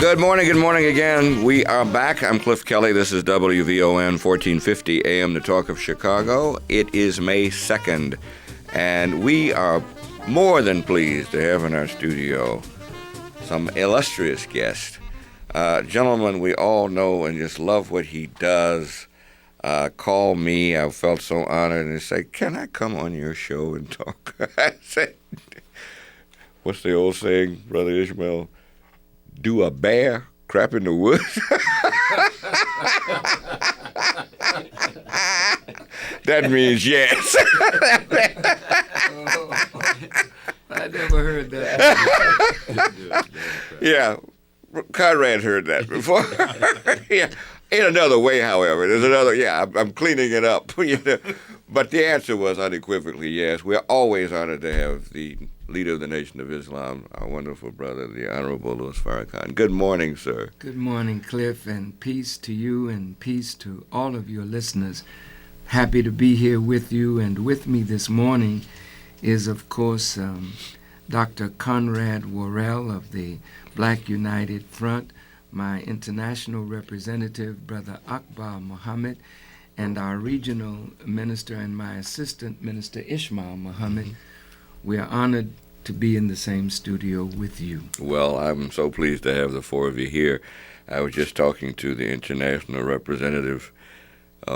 Good morning again. We are back. I'm Cliff Kelly. This is WVON 1450 AM, the Talk of Chicago. It is May 2nd, and we are more than pleased to have in our studio some illustrious guests. Gentlemen we all know and just love what he does. Call me. I felt so honored and say, can I come on your show and talk? I said, what's the old saying, Brother Ishmael? Do a bear crap in the woods? That means yes. I never heard that. Yeah, Conrad heard that before. Yeah, in another way, however. There's another, I'm cleaning it up. But the answer was unequivocally yes. We're always honored to have the leader of the Nation of Islam, our wonderful brother, the Honorable Louis Farrakhan. Good morning, sir. Good morning, Cliff, and peace to you and peace to all of your listeners. Happy to be here with you, and with me this morning is, of course, Dr. Conrad Worrell of the Black United Front, my international representative, Brother Akbar Muhammad, and our regional minister and my assistant minister, Ishmael Muhammad. We are honored to be in the same studio with you. Well, I'm so pleased to have the four of you here. I was just talking to the international representative.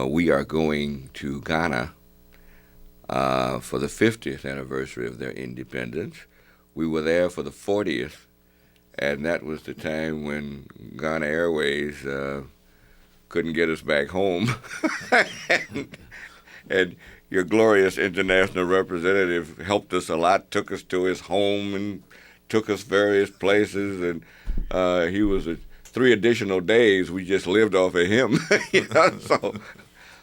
We are going to Ghana for the 50th anniversary of their independence. We were there for the 40th, and that was the time when Ghana Airways couldn't get us back home. and your glorious international representative helped us a lot, took us to his home and took us various places, and he was 3 additional days we just lived off of him. So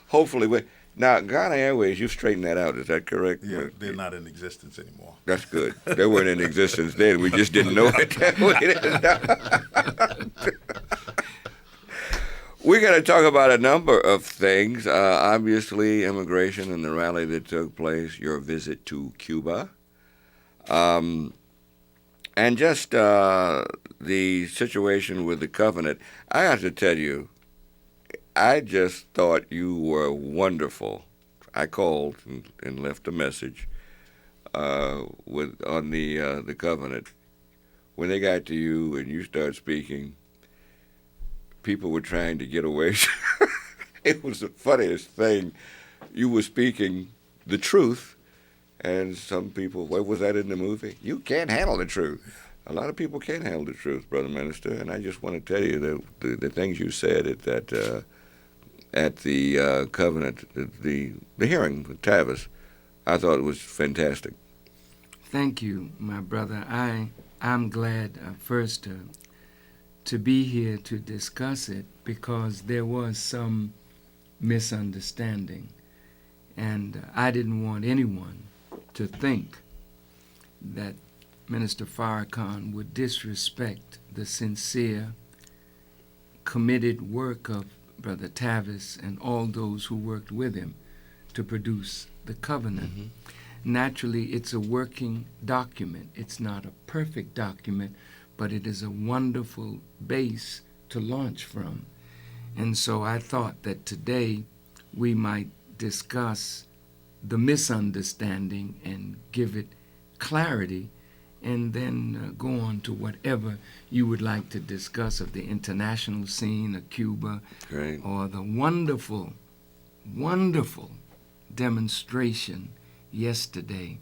hopefully now Ghana Airways, you've straightened that out, is that correct? Yeah, they're not in existence anymore. That's good. They weren't in existence then, we just didn't know it. We're going to talk about a number of things. Obviously, immigration and the rally that took place, your visit to Cuba, and just the situation with the covenant. I have to tell you, I just thought you were wonderful. I called and left a message on the covenant. When they got to you and you started speaking, people were trying to get away. It was the funniest thing. You were speaking the truth, and some people, what was that in the movie? You can't handle the truth. A lot of people can't handle the truth, Brother Minister, and I just want to tell you that the things you said at the covenant, the hearing with Tavis, I thought it was fantastic. Thank you, my brother. I'm glad first to be here to discuss it, because there was some misunderstanding, and I didn't want anyone to think that Minister Farrakhan would disrespect the sincere, committed work of Brother Tavis and all those who worked with him to produce the covenant. Naturally, it's a working document. It's not a perfect document, but it is a wonderful base to launch from. And so I thought that today we might discuss the misunderstanding and give it clarity, and then go on to whatever you would like to discuss of the international scene of Cuba. Great. Or the wonderful, wonderful demonstration yesterday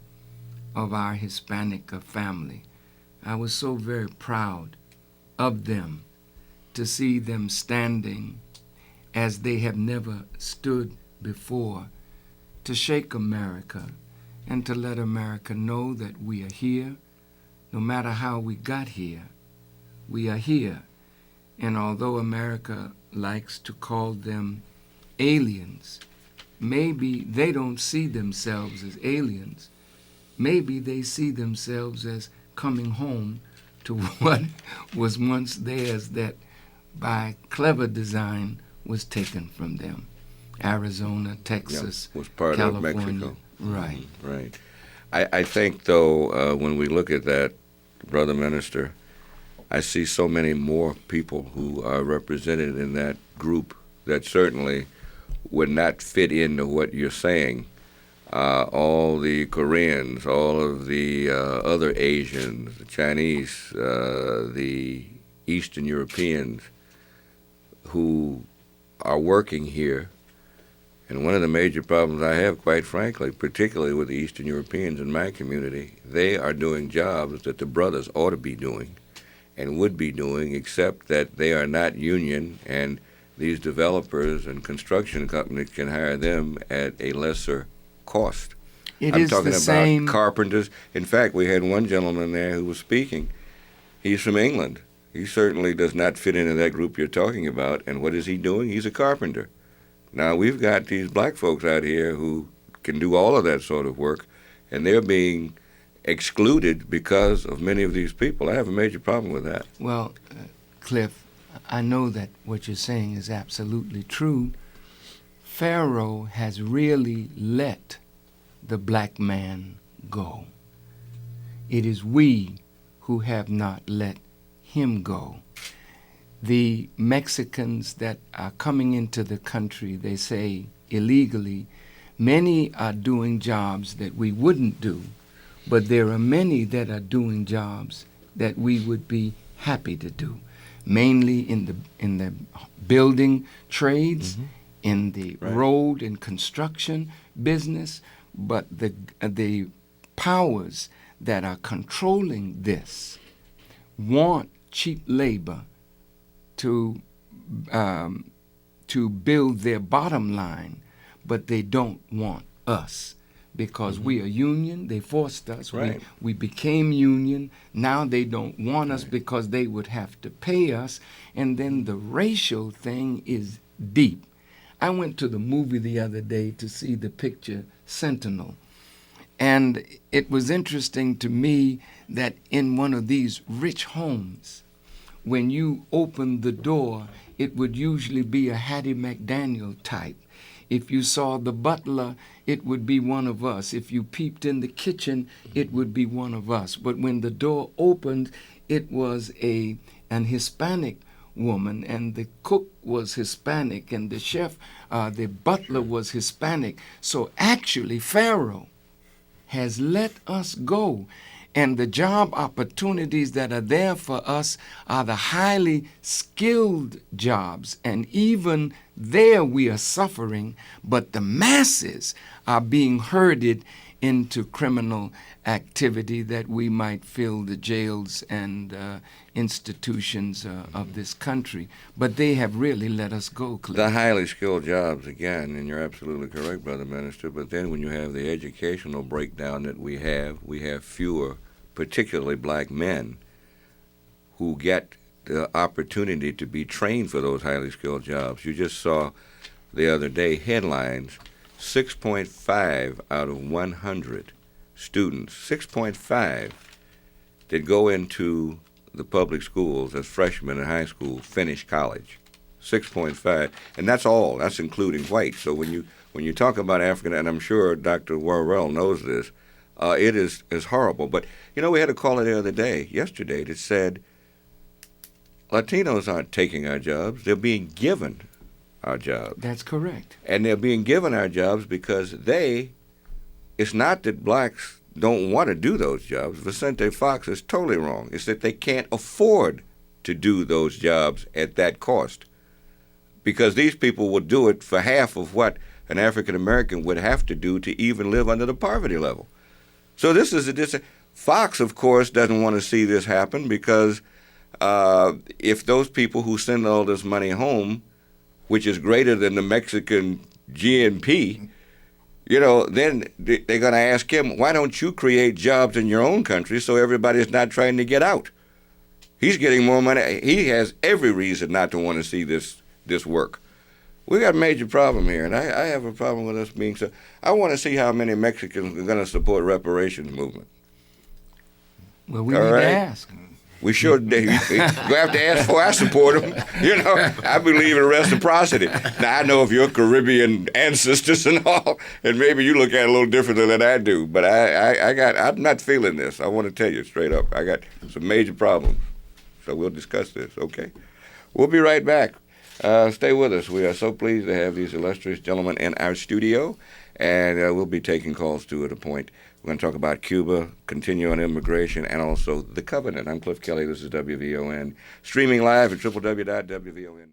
of our Hispanic family. I was so very proud of them, to see them standing as they have never stood before, to shake America and to let America know that we are here. No matter how we got here, we are here. And although America likes to call them aliens, maybe they don't see themselves as aliens. Maybe they see themselves as coming home to what was once theirs, that by clever design was taken from them. Arizona, Texas, was part California. of Mexico. Right. Right. I think, though, when we look at that, Brother Minister, I see so many more people who are represented in that group that certainly would not fit into what you're saying. All the Koreans, all of the other Asians, the Chinese, the Eastern Europeans who are working here. And one of the major problems I have, quite frankly, particularly with the Eastern Europeans in my community, they are doing jobs that the brothers ought to be doing and would be doing, except that they are not union, and these developers and construction companies can hire them at a lesser cost. I'm talking about carpenters. In fact, we had one gentleman there who was speaking. He's from England. He certainly does not fit into that group you're talking about. And what is he doing? He's a carpenter. Now, we've got these black folks out here who can do all of that sort of work, and they're being excluded because of many of these people. I have a major problem with that. Well, Cliff, I know that what you're saying is absolutely true. Pharaoh has really let the black man go. It is we who have not let him go. The Mexicans that are coming into the country, they say illegally, many are doing jobs that we wouldn't do, but there are many that are doing jobs that we would be happy to do, mainly in the building trades, in the road and construction business. But the powers that are controlling this want cheap labor to build their bottom line, but they don't want us because we are union. They forced us. Right. We became union. Now they don't want us because they would have to pay us. And then the racial thing is deep. I went to the movie the other day to see the picture Sentinel. And it was interesting to me that in one of these rich homes, when you opened the door, it would usually be a Hattie McDaniel type. If you saw the butler, it would be one of us. If you peeped in the kitchen, it would be one of us. But when the door opened, it was an Hispanic woman, and the cook was Hispanic, and the chef, the butler was Hispanic. So actually, Pharaoh has let us go. And the job opportunities that are there for us are the highly skilled jobs. And even there we are suffering, but the masses are being herded into criminal activity that we might fill the jails and institutions of this country. But they have really let us go, Cliff. The highly skilled jobs, again, and you're absolutely correct, Brother Minister, but then when you have the educational breakdown that we have fewer, particularly black men, who get the opportunity to be trained for those highly skilled jobs. You just saw the other day headlines, 6.5 out of 100 students, 6.5 that go into the public schools as freshmen in high school finish college. 6.5, and that's all. That's including white. So when you talk about African, and I'm sure Dr. Worrell knows this, it is horrible. But we had a caller the other day, yesterday, that said Latinos aren't taking our jobs; they're being given our jobs. That's correct. And they're being given our jobs because it's not that blacks don't want to do those jobs. Vicente Fox is totally wrong. It's that they can't afford to do those jobs at that cost, because these people will do it for half of what an African American would have to do to even live under the poverty level. So this is Fox, of course, doesn't want to see this happen, because if those people who send all this money home, which is greater than the Mexican GNP, then they're going to ask him, why don't you create jobs in your own country so everybody's not trying to get out? He's getting more money. He has every reason not to want to see this work. We got a major problem here, and I have a problem with us being so. I want to see how many Mexicans are going to support reparations movement. Well, we need to ask. We sure do. You have to ask for. I support them. I believe in reciprocity. Now, I know of your Caribbean ancestors and all, and maybe you look at it a little differently than I do, but I'm not feeling this. I want to tell you straight up. I got some major problems. So we'll discuss this, okay? We'll be right back. Stay with us. We are so pleased to have these illustrious gentlemen in our studio, and we'll be taking calls too at a point. We're going to talk about Cuba, continue on immigration, and also the covenant. I'm Cliff Kelly. This is WVON, streaming live at www.wvon.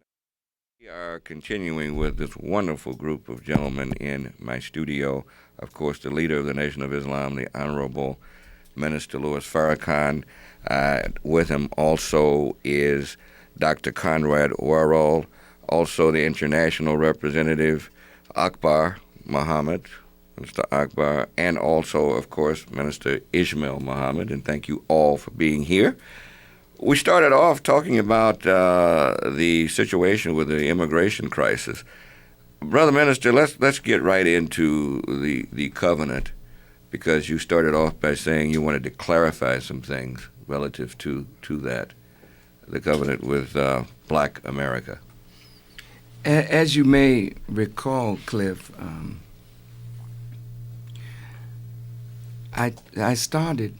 We are continuing with this wonderful group of gentlemen in my studio. Of course, the leader of the Nation of Islam, the Honorable Minister Louis Farrakhan. With him also is Dr. Conrad Worrell, also the international representative, Akbar Muhammad, Mr. Akbar, and also, of course, Minister Ismail Muhammad, and thank you all for being here. We started off talking about the situation with the immigration crisis. Brother Minister, let's get right into the covenant, because you started off by saying you wanted to clarify some things relative to that, the covenant with Black America. As you may recall, Cliff, I started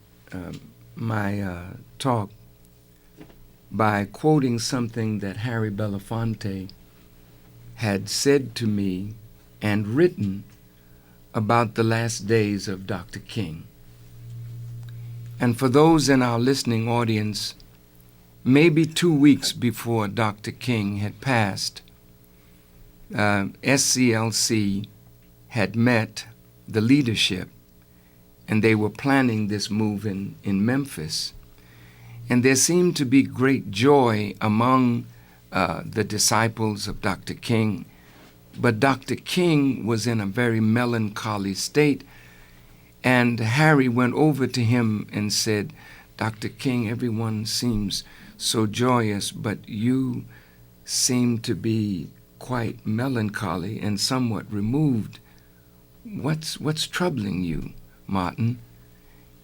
my talk by quoting something that Harry Belafonte had said to me and written about the last days of Dr. King. And for those in our listening audience, maybe 2 weeks before Dr. King had passed, SCLC had met the leadership, and they were planning this move in Memphis. And there seemed to be great joy among the disciples of Dr. King. But Dr. King was in a very melancholy state, and Harry went over to him and said, "Dr. King, everyone seems so joyous, but you seem to be quite melancholy and somewhat removed. What's troubling you, Martin?"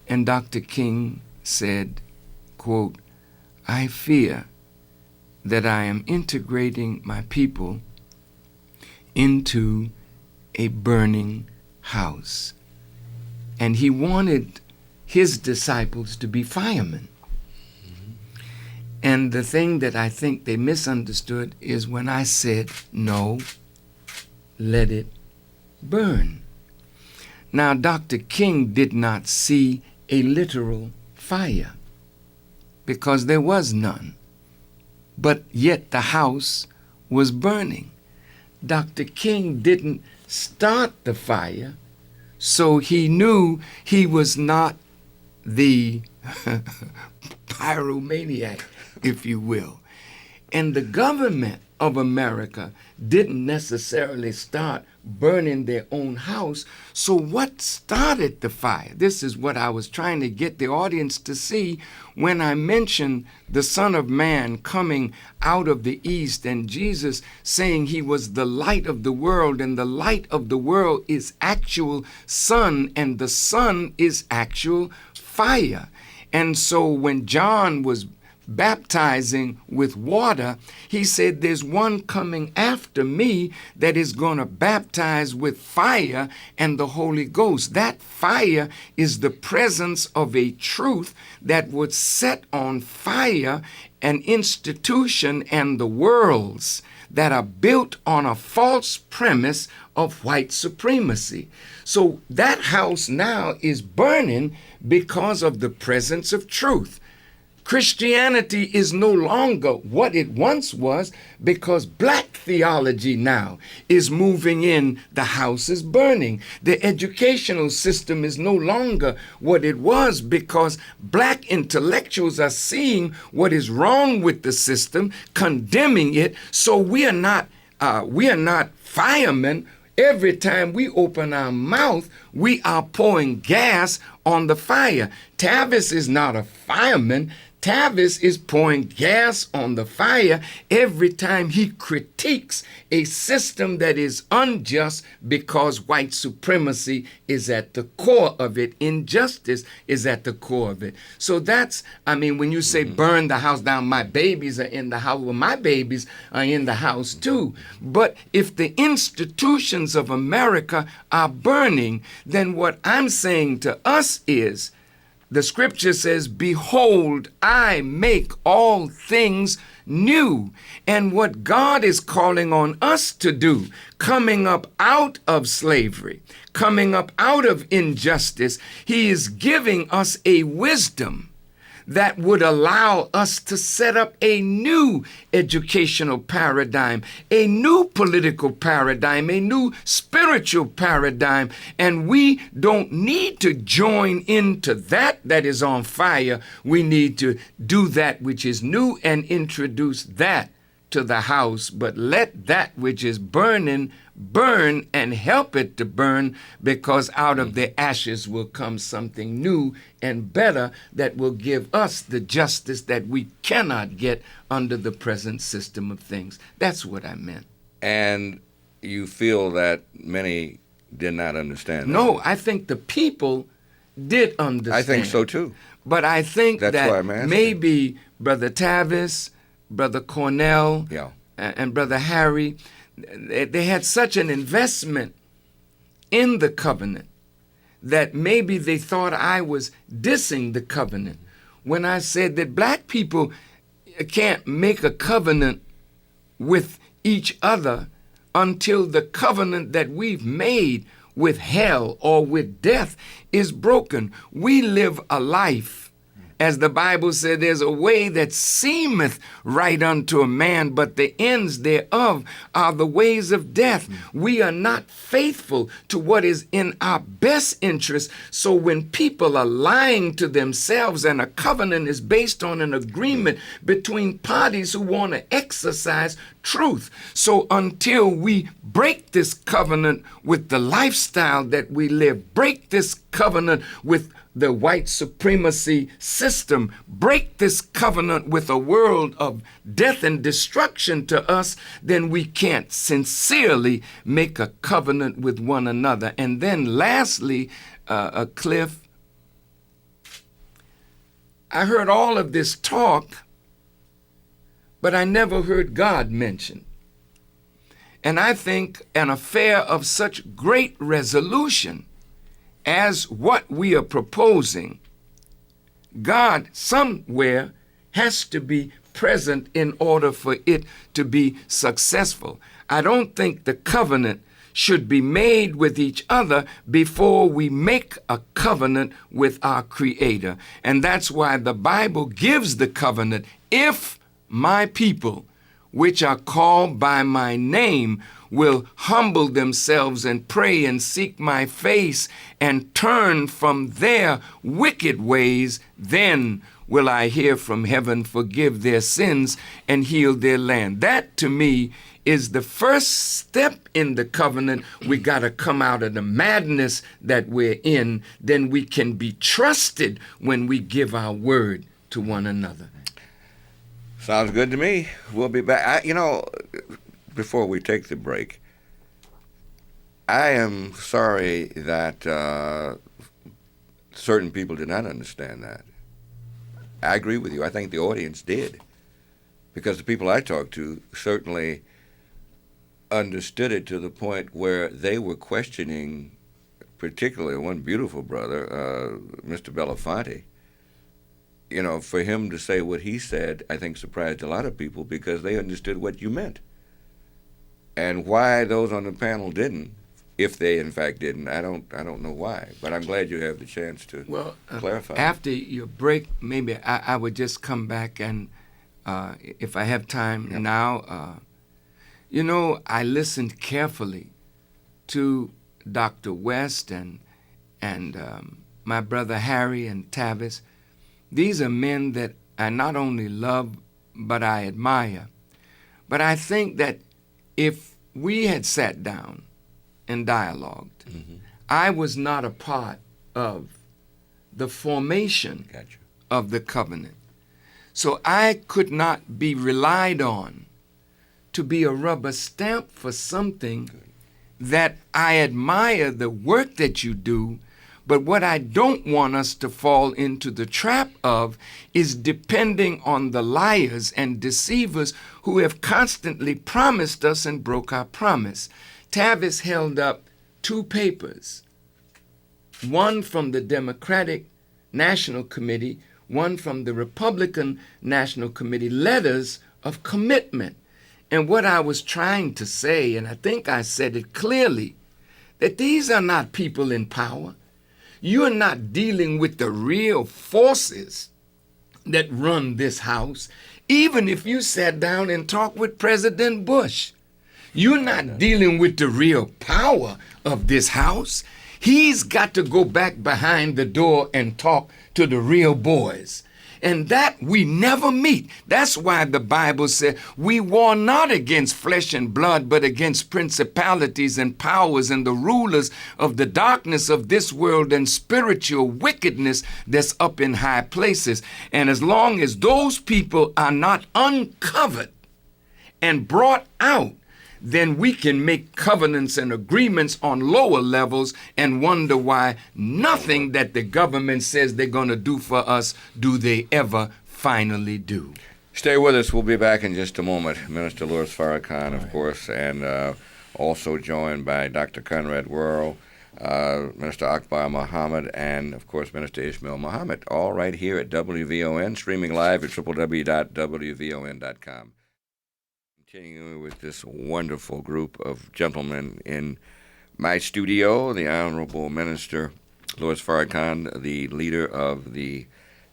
And Dr. King said, quote, "I fear that I am integrating my people into a burning house." And he wanted his disciples to be firemen. And the thing that I think they misunderstood is when I said, "No, let it burn." Now, Dr. King did not see a literal fire because there was none, but yet the house was burning. Dr. King didn't start the fire, so he knew he was not the pyromaniac, if you will. And the government of America didn't necessarily start burning their own house. So what started the fire? This is what I was trying to get the audience to see when I mentioned the Son of Man coming out of the east and Jesus saying he was the light of the world, and the light of the world is actual sun, and the sun is actual fire. And so when John was baptizing with water, he said, "There's one coming after me that is going to baptize with fire and the Holy Ghost." That fire is the presence of a truth that would set on fire an institution and the worlds that are built on a false premise of white supremacy. So that house now is burning because of the presence of truth. Christianity is no longer what it once was because black theology now is moving in. The house is burning. The educational system is no longer what it was because black intellectuals are seeing what is wrong with the system, condemning it. So we are not firemen. Every time we open our mouth, we are pouring gas on the fire. Tavis is not a fireman. Tavis is pouring gas on the fire every time he critiques a system that is unjust because white supremacy is at the core of it. Injustice is at the core of it. So that's, when you say burn the house down, my babies are in the house. Well, my babies are in the house too. But if the institutions of America are burning, then what I'm saying to us is, The scripture says, behold, I make all things new. And what God is calling on us to do, coming up out of slavery, coming up out of injustice, he is giving us a wisdom that would allow us to set up a new educational paradigm, a new political paradigm, a new spiritual paradigm. And we don't need to join into that is on fire. We need to do that which is new and introduce that to the house, but let that which is burning burn and help it to burn, because out of the ashes will come something new and better that will give us the justice that we cannot get under the present system of things. That's what I meant. And you feel that many did not understand that? No, I think the people did understand. I think so too. But I think That's why I'm that asking. maybe Brother Tavis, Brother Cornell, Yeah. and Brother Harry, they had such an investment in the covenant that maybe they thought I was dissing the covenant when I said that black people can't make a covenant with each other until the covenant that we've made with hell or with death is broken. We live a life, as the Bible said, there's a way that seemeth right unto a man, but the ends thereof are the ways of death. We are not faithful to what is in our best interest. So when people are lying to themselves, and a covenant is based on an agreement between parties who want to exercise truth. So until we break this covenant with the lifestyle that we live, break this covenant with the white supremacy system, break this covenant with a world of death and destruction to us, then we can't sincerely make a covenant with one another. And then lastly, Cliff, I heard all of this talk, but I never heard God mentioned. And I think an affair of such great resolution as what we are proposing, God somewhere has to be present in order for it to be successful. I don't think the covenant should be made with each other before we make a covenant with our Creator. And that's why the Bible gives the covenant. If my people, which are called by my name, will humble themselves and pray and seek my face and turn from their wicked ways, then will I hear from heaven, forgive their sins, and heal their land. That, to me, is the first step in the covenant. We got to come out of the madness that we're in. Then we can be trusted when we give our word to one another. Sounds good to me. We'll be back. Before we take the break, I am sorry that certain people did not understand that. I agree with you. I think the audience did, because the people I talked to certainly understood it to the point where they were questioning, particularly one beautiful brother, Mr. Belafonte. For him to say what he said, I think surprised a lot of people, because they understood what you meant. And why those on the panel didn't, if they in fact didn't, I don't know why. But I'm glad you have the chance to clarify. After your break, maybe I would just come back and, if I have time now, I listened carefully to Dr. West and my brother Harry and Tavis. These are men that I not only love, but I admire. But I think that if we had sat down and dialogued, I was not a part of the formation of the covenant. So I could not be relied on to be a rubber stamp for something that I admire the work that you do. But what I don't want us to fall into the trap of is depending on the liars and deceivers who have constantly promised us and broke our promise. Tavis held up two papers, one from the Democratic National Committee, one from the Republican National Committee, letters of commitment. And what I was trying to say, and I think I said it clearly, that these are not people in power. You are not dealing with the real forces that run this house. Even if you sat down and talked with President Bush, you're not dealing with the real power of this house. He's got to go back behind the door and talk to the real boys. And that we never meet. That's why the Bible said we war not against flesh and blood, but against principalities and powers and the rulers of the darkness of this world and spiritual wickedness that's up in high places. And as long as those people are not uncovered and brought out, then we can make covenants and agreements on lower levels and wonder why nothing that the government says they're going to do for us do they ever finally do. Stay with us. We'll be back in just a moment. Minister Louis Farrakhan, of course, and also joined by Dr. Conrad Worrell, Minister Akbar Muhammad, and, of course, Minister Ishmael Muhammad, all right here at WVON, streaming live at www.wvon.com. Continuing with this wonderful group of gentlemen in my studio, the Honorable Minister Louis Farrakhan, the leader of the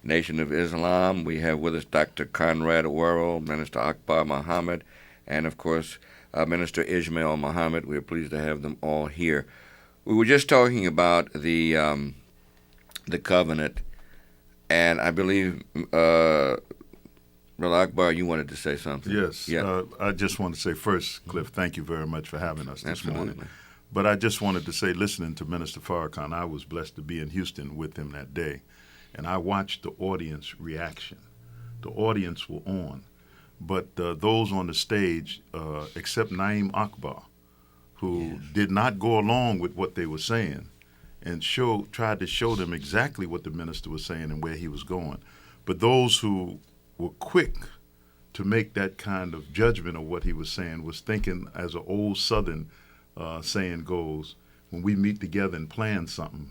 Nation of Islam. We have with us Dr. Conrad Worrell, Minister Akbar Muhammad, and, of course, Minister Ishmael Muhammad. We are pleased to have them all here. We were just talking about the covenant, and I believe Brother Akbar, you wanted to say something. Yes. Yeah. I just want to say first, Cliff, thank you very much for having us this Absolutely. morning. But I just wanted to say, listening to Minister Farrakhan, I was blessed to be in Houston with him that day, and I watched the audience reaction. The audience were on, but those on the stage, except Naeem Akbar, who did not go along with what they were saying and tried to show them exactly what the minister was saying and where he was going. But those who were quick to make that kind of judgment of what he was saying was thinking, as an old Southern saying goes, when we meet together and plan something,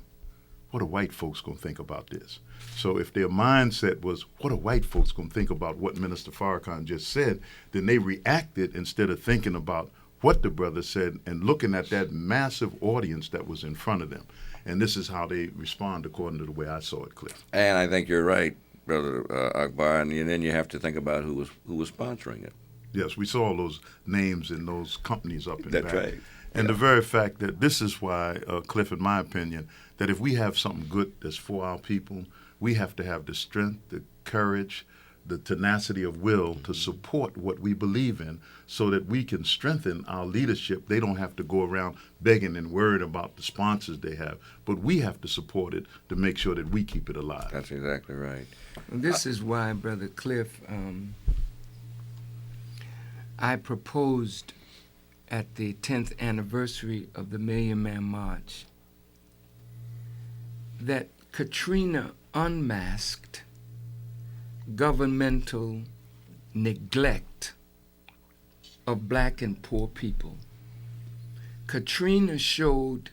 what are white folks going to think about this? So if their mindset was, what are white folks going to think about what Minister Farrakhan just said, then they reacted instead of thinking about what the brother said and looking at that massive audience that was in front of them. And this is how they respond according to the way I saw it, Cliff. And I think you're right, Brother Akbar, and then you have to think about who was sponsoring it. Yes, we saw those names and those companies up in That's back. right. And the very fact that this is why, Cliff, in my opinion, that if we have something good that's for our people, we have to have the strength, the courage, the tenacity of will to support what we believe in so that we can strengthen our leadership. They don't have to go around begging and worried about the sponsors they have, but we have to support it to make sure that we keep it alive. That's exactly right. This is why, Brother Cliff, I proposed at the 10th anniversary of the Million Man March that Katrina unmasked governmental neglect of black and poor people. Katrina showed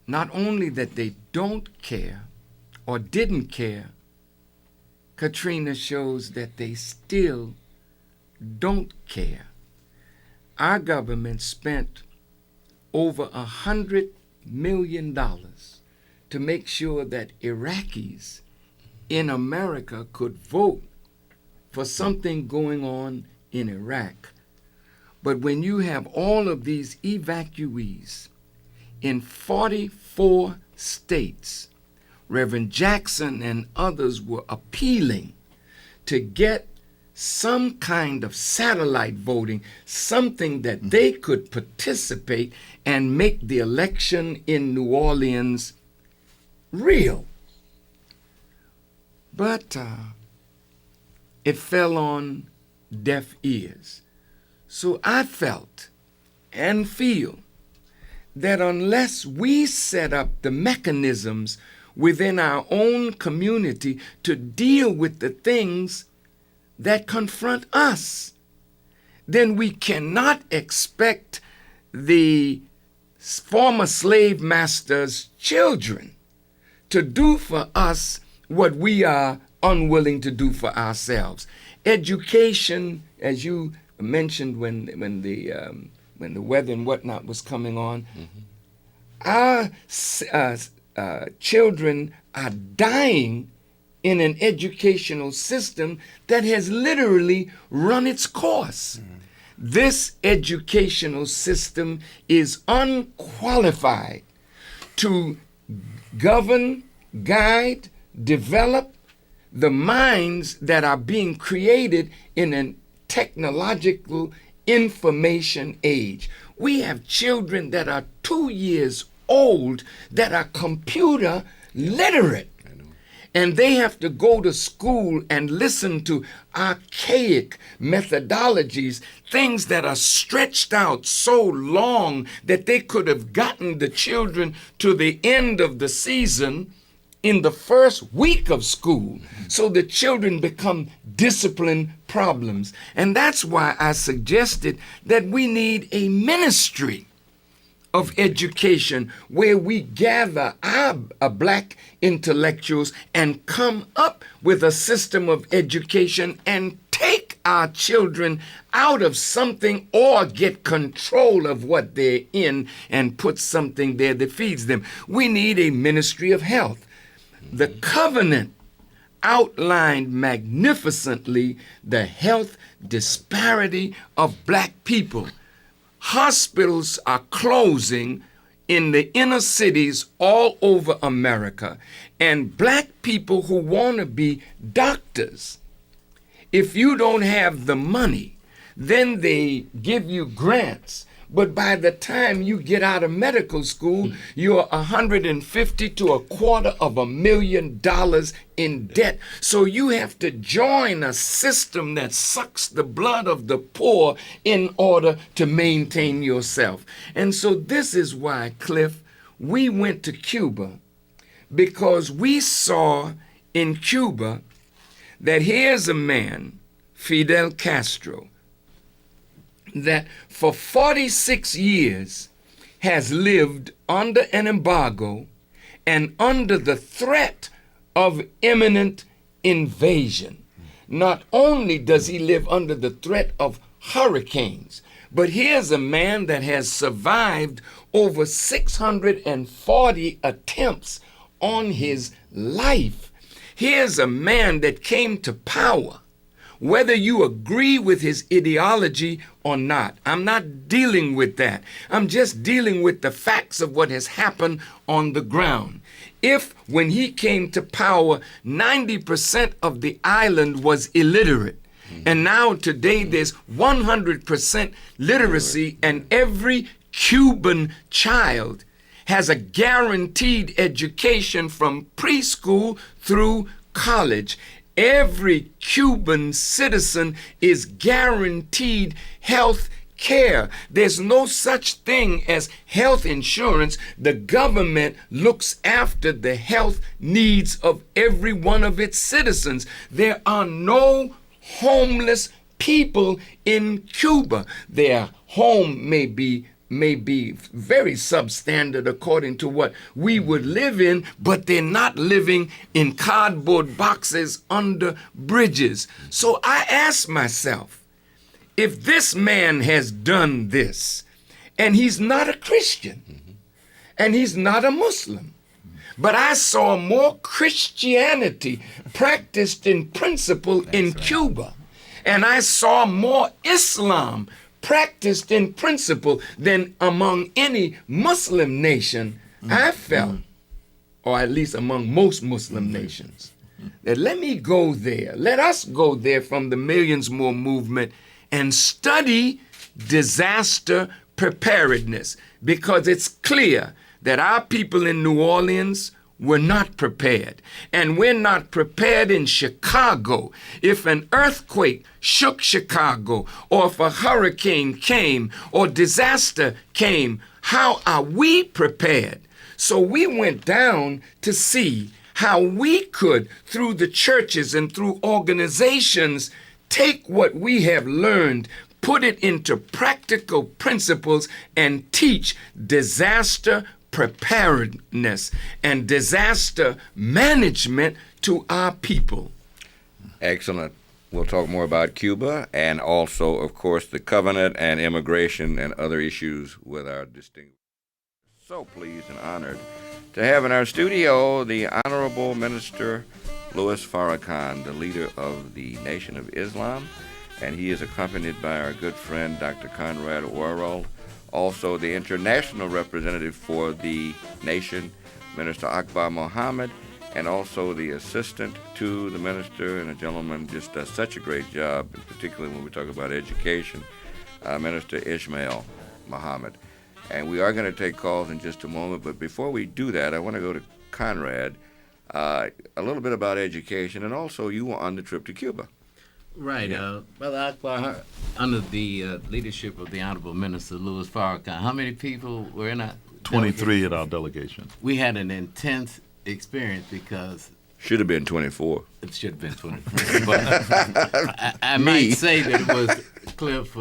not only that they don't care or didn't care, Katrina shows that they still don't care. Our government spent over $100 million to make sure that Iraqis in America could vote for something going on in Iraq. But when you have all of these evacuees in 44 states, Reverend Jackson and others were appealing to get some kind of satellite voting, something that they could participate and make the election in New Orleans real. But it fell on deaf ears. So I felt and feel that unless we set up the mechanisms within our own community to deal with the things that confront us, then we cannot expect the former slave master's children to do for us what we are unwilling to do for ourselves. Education, as you mentioned when the weather and whatnot was coming on, our children are dying in an educational system that has literally run its course. This educational system is unqualified to govern, guide, develop the minds that are being created in a technological information age. We have children that are 2 years old that are computer literate. And they have to go to school and listen to archaic methodologies, things that are stretched out so long that they could have gotten the children to the end of the season in the first week of school. So the children become discipline problems. And that's why I suggested that we need a ministry of education where we gather our black intellectuals and come up with a system of education and take our children out of something or get control of what they're in and put something there that feeds them. We need a ministry of health. The covenant outlined magnificently the health disparity of black people. Hospitals are closing in the inner cities all over America, and black people who want to be doctors, if you don't have the money, then they give you grants. But by the time you get out of medical school, you're $150,000 to $250,000 in debt. So you have to join a system that sucks the blood of the poor in order to maintain yourself. And so this is why, Cliff, we went to Cuba, because we saw in Cuba that here's a man, Fidel Castro, that for 46 years has lived under an embargo and under the threat of imminent invasion. Not only does he live under the threat of hurricanes, but here's a man that has survived over 640 attempts on his life. Here's a man that came to power, whether you agree with his ideology or not. I'm not dealing with that. I'm just dealing with the facts of what has happened on the ground. If, when he came to power, 90% of the island was illiterate, and now today there's 100% literacy, and every Cuban child has a guaranteed education from preschool through college. Every Cuban citizen is guaranteed health care. There's no such thing as health insurance. The government looks after the health needs of every one of its citizens. There are no homeless people in Cuba. Their home may be very substandard according to what we would live in, but they're not living in cardboard boxes under bridges. So I ask myself, if this man has done this, and he's not a Christian, and he's not a Muslim, but I saw more Christianity practiced in principle in Cuba, and I saw more Islam practiced in principle than among any Muslim nation, I felt, or at least among most Muslim nations, that let me go there. Let us go there from the Millions More movement and study disaster preparedness, because it's clear that our people in New Orleans were not prepared. And we're not prepared in Chicago. If an earthquake shook Chicago, or if a hurricane came, or disaster came, how are we prepared? So we went down to see how we could, through the churches and through organizations, take what we have learned, put it into practical principles, and teach disaster preparedness and disaster management to our people. Excellent. We'll talk more about Cuba and also, of course, the covenant and immigration and other issues with our distinguished. So pleased and honored to have in our studio the Honorable Minister Louis Farrakhan, the leader of the Nation of Islam, and he is accompanied by our good friend Dr. Conrad Worrell, also the international representative for the nation, Minister Akbar Mohammed, and also the assistant to the minister, and a gentleman just does such a great job, particularly when we talk about education, Minister Ismail Mohammed. And we are going to take calls in just a moment, but before we do that, I want to go to Conrad, a little bit about education, and also you were on the trip to Cuba. Right. Brother Akbar, under the leadership of the Honorable Minister Louis Farrakhan, how many people were in our 23 at our delegation. We had an intense experience because Should have been 24. it should have been 23. But I might say that it was, Cliff,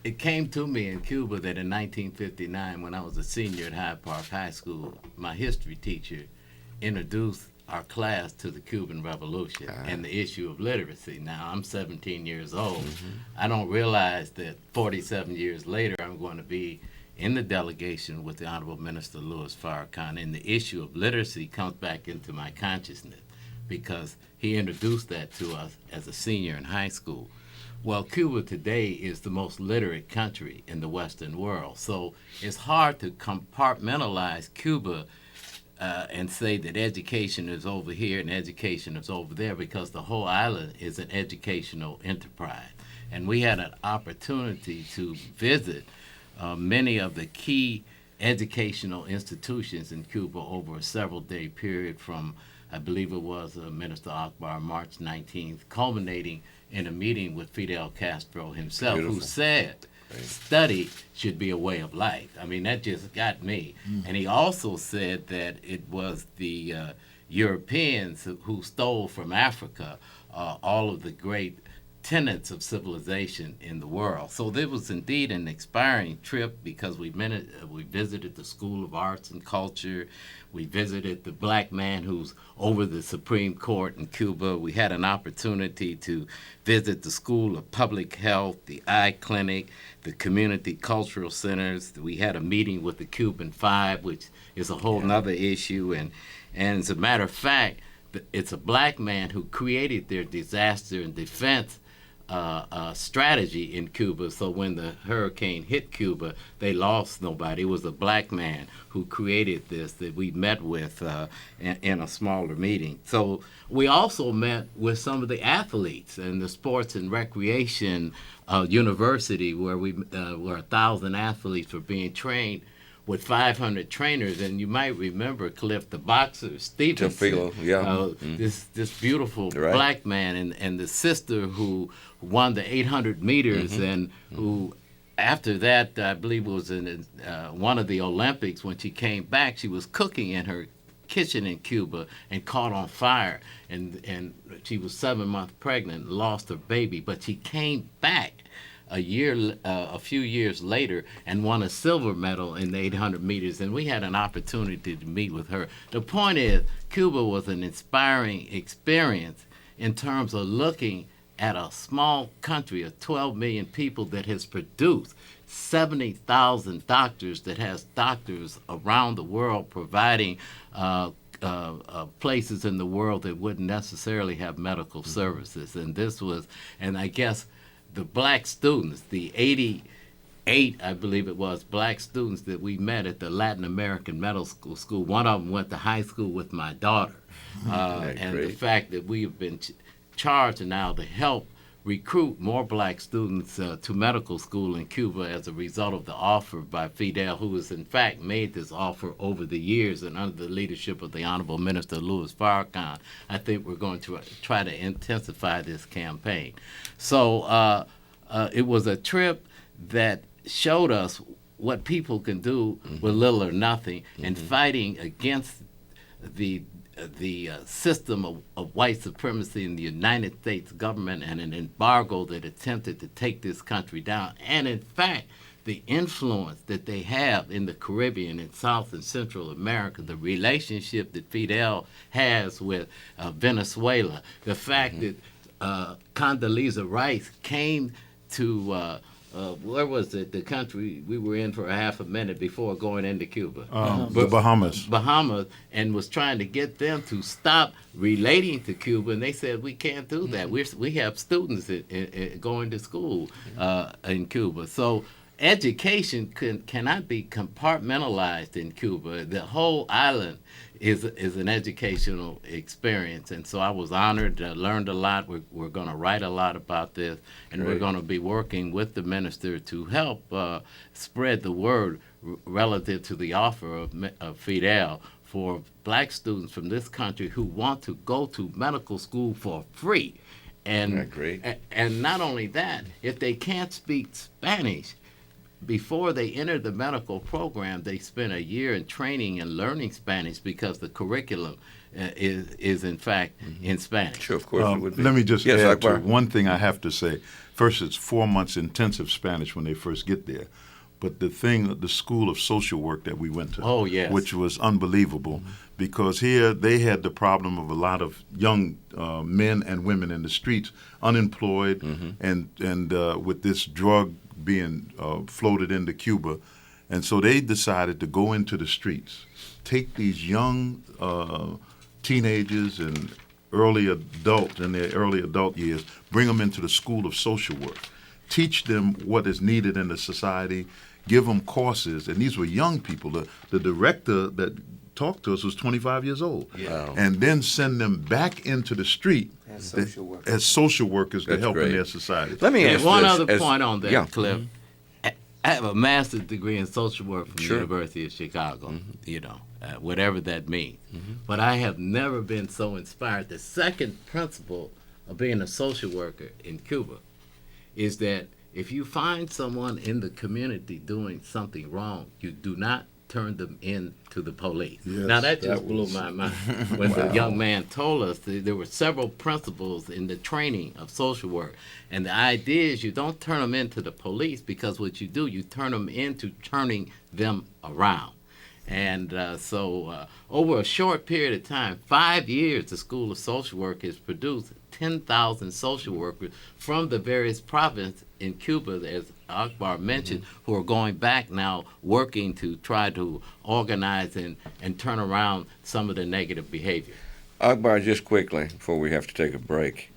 it came to me in Cuba that in 1959, when I was a senior at Hyde Park High School, my history teacher introduced our class to the Cuban Revolution and the issue of literacy. Now, I'm 17 years old. I don't realize that 47 years later, I'm going to be in the delegation with the Honorable Minister Louis Farrakhan, and the issue of literacy comes back into my consciousness because he introduced that to us as a senior in high school. Well, Cuba today is the most literate country in the Western world, so it's hard to compartmentalize Cuba and say that education is over here and education is over there, because the whole island is an educational enterprise. And we had an opportunity to visit many of the key educational institutions in Cuba over a several-day period from, I believe it was Minister Akbar, March 19th, culminating in a meeting with Fidel Castro himself, Beautiful. who said study should be a way of life. I mean, that just got me. And he also said that it was the Europeans who stole from Africa all of the great tenets of civilization in the world. So this was indeed an inspiring trip because we visited the School of Arts and Culture. We visited the black man who's over the Supreme Court in Cuba. We had an opportunity to visit the School of Public Health, the Eye Clinic, the Community Cultural Centers. We had a meeting with the Cuban Five, which is a whole nother issue. And as a matter of fact, it's a black man who created their disaster and defense strategy in Cuba. So when the hurricane hit Cuba, they lost nobody. It was a black man who created this that we met with in a smaller meeting. So we also met with some of the athletes in the Sports and Recreation University, where where 1,000 athletes were being trained with 500 trainers. And you might remember, Cliff, the boxer Stevenson, this beautiful black man, and the sister who won the 800 meters and who, after that, I believe it was in one of the Olympics, when she came back, she was cooking in her kitchen in Cuba and caught on fire, and she was 7 months pregnant and lost her baby, but she came back a few years later and won a silver medal in the 800 meters, and we had an opportunity to meet with her. The point is, Cuba was an inspiring experience in terms of looking at a small country of 12 million people that has produced 70,000 doctors, that has doctors around the world providing places in the world that wouldn't necessarily have medical services. And this was, and I guess the black students, the 88, I believe it was, black students that we met at the Latin American Medical School, one of them went to high school with my daughter. And the fact that we have been charged now to help recruit more black students to medical school in Cuba as a result of the offer by Fidel, who has in fact made this offer over the years, and under the leadership of the Honorable Minister Louis Farrakhan, I think we're going to try to intensify this campaign. So it was a trip that showed us what people can do with little or nothing, and fighting against the system of white supremacy in the United States government, and an embargo that attempted to take this country down. And in fact, the influence that they have in the Caribbean and South and Central America, the relationship that Fidel has with Venezuela, the fact that Condoleezza Rice came to where was it? The country we were in for a half a minute before going into Cuba. The Bahamas. Bahamas, and was trying to get them to stop relating to Cuba, and they said we can't do that. We have students going to school in Cuba, so education cannot be compartmentalized in Cuba. The whole island is an educational experience, and so I was honored. Learned a lot. We're going to write a lot about this, and we're going to be working with the minister to help spread the word relative to the offer of Fidel for black students from this country who want to go to medical school for free. And and not only that, if they can't speak Spanish, before they enter the medical program, they spend a year in training and learning Spanish because the curriculum is in fact in Spanish. Sure, of course it would be. Let me just add Akbar. to one thing I have to say. First, it's 4 months intensive Spanish when they first get there. But the school of social work that we went to, oh, yes, which was unbelievable, because here they had the problem of a lot of young men and women in the streets, unemployed, and with this drug being floated into Cuba. And so they decided to go into the streets, take these young teenagers and early adult in their early adult years, bring them into the school of social work, teach them what is needed in the society, give them courses. And these were young people. The director that talked to us was 25 years old. Wow. And then send them back into the street as social workers to help in their society. Let me ask one this other point on that, Cliff. I have a master's degree in social work from the University of Chicago, whatever that means. But I have never been so inspired. The second principle of being a social worker in Cuba is that if you find someone in the community doing something wrong, you do not turn them in to the police. Yes, now that just blew my mind when the young man told us that there were several principles in the training of social work, and the idea is you don't turn them into the police, because what you do, you turn them into turning them around. And so over a short period of time, 5 years, the School of Social Work has produced 10,000 social workers from the various provinces in Cuba, as Akbar mentioned, who are going back now working to try to organize and turn around some of the negative behavior. Akbar, just quickly, before we have to take a break,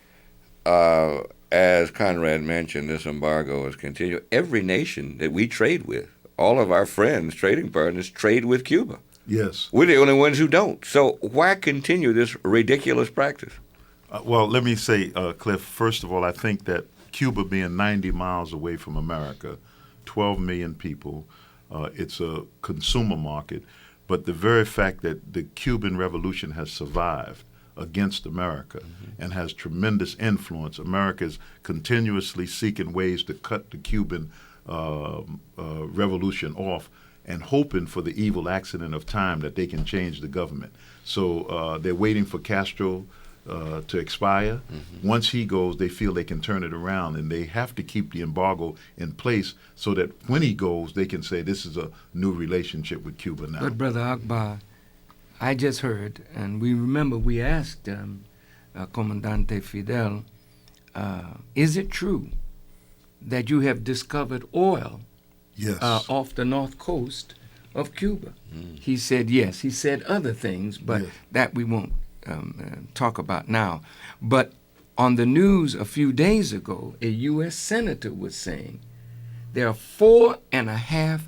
as Conrad mentioned, this embargo is continuing. Every nation that we trade with, all of our friends, trading partners, trade with Cuba. Yes. We're the only ones who don't. So why continue this ridiculous practice? Well, let me say, Cliff, first of all, I think that Cuba being 90 miles away from America, 12 million people, it's a consumer market, but the very fact that the Cuban Revolution has survived against America and has tremendous influence. America is continuously seeking ways to cut the Cuban revolution off and hoping for the evil accident of time that they can change the government. So they're waiting for Castro to expire. Once he goes, they feel they can turn it around, and they have to keep the embargo in place so that when he goes, they can say this is a new relationship with Cuba now. But Brother Akbar, I just heard, and we asked Comandante Fidel, is it true that you have discovered oil off the north coast of Cuba? He said yes. He said other things, but that we won't talk about now. But on the news a few days ago, a U.S. senator was saying there are 4.5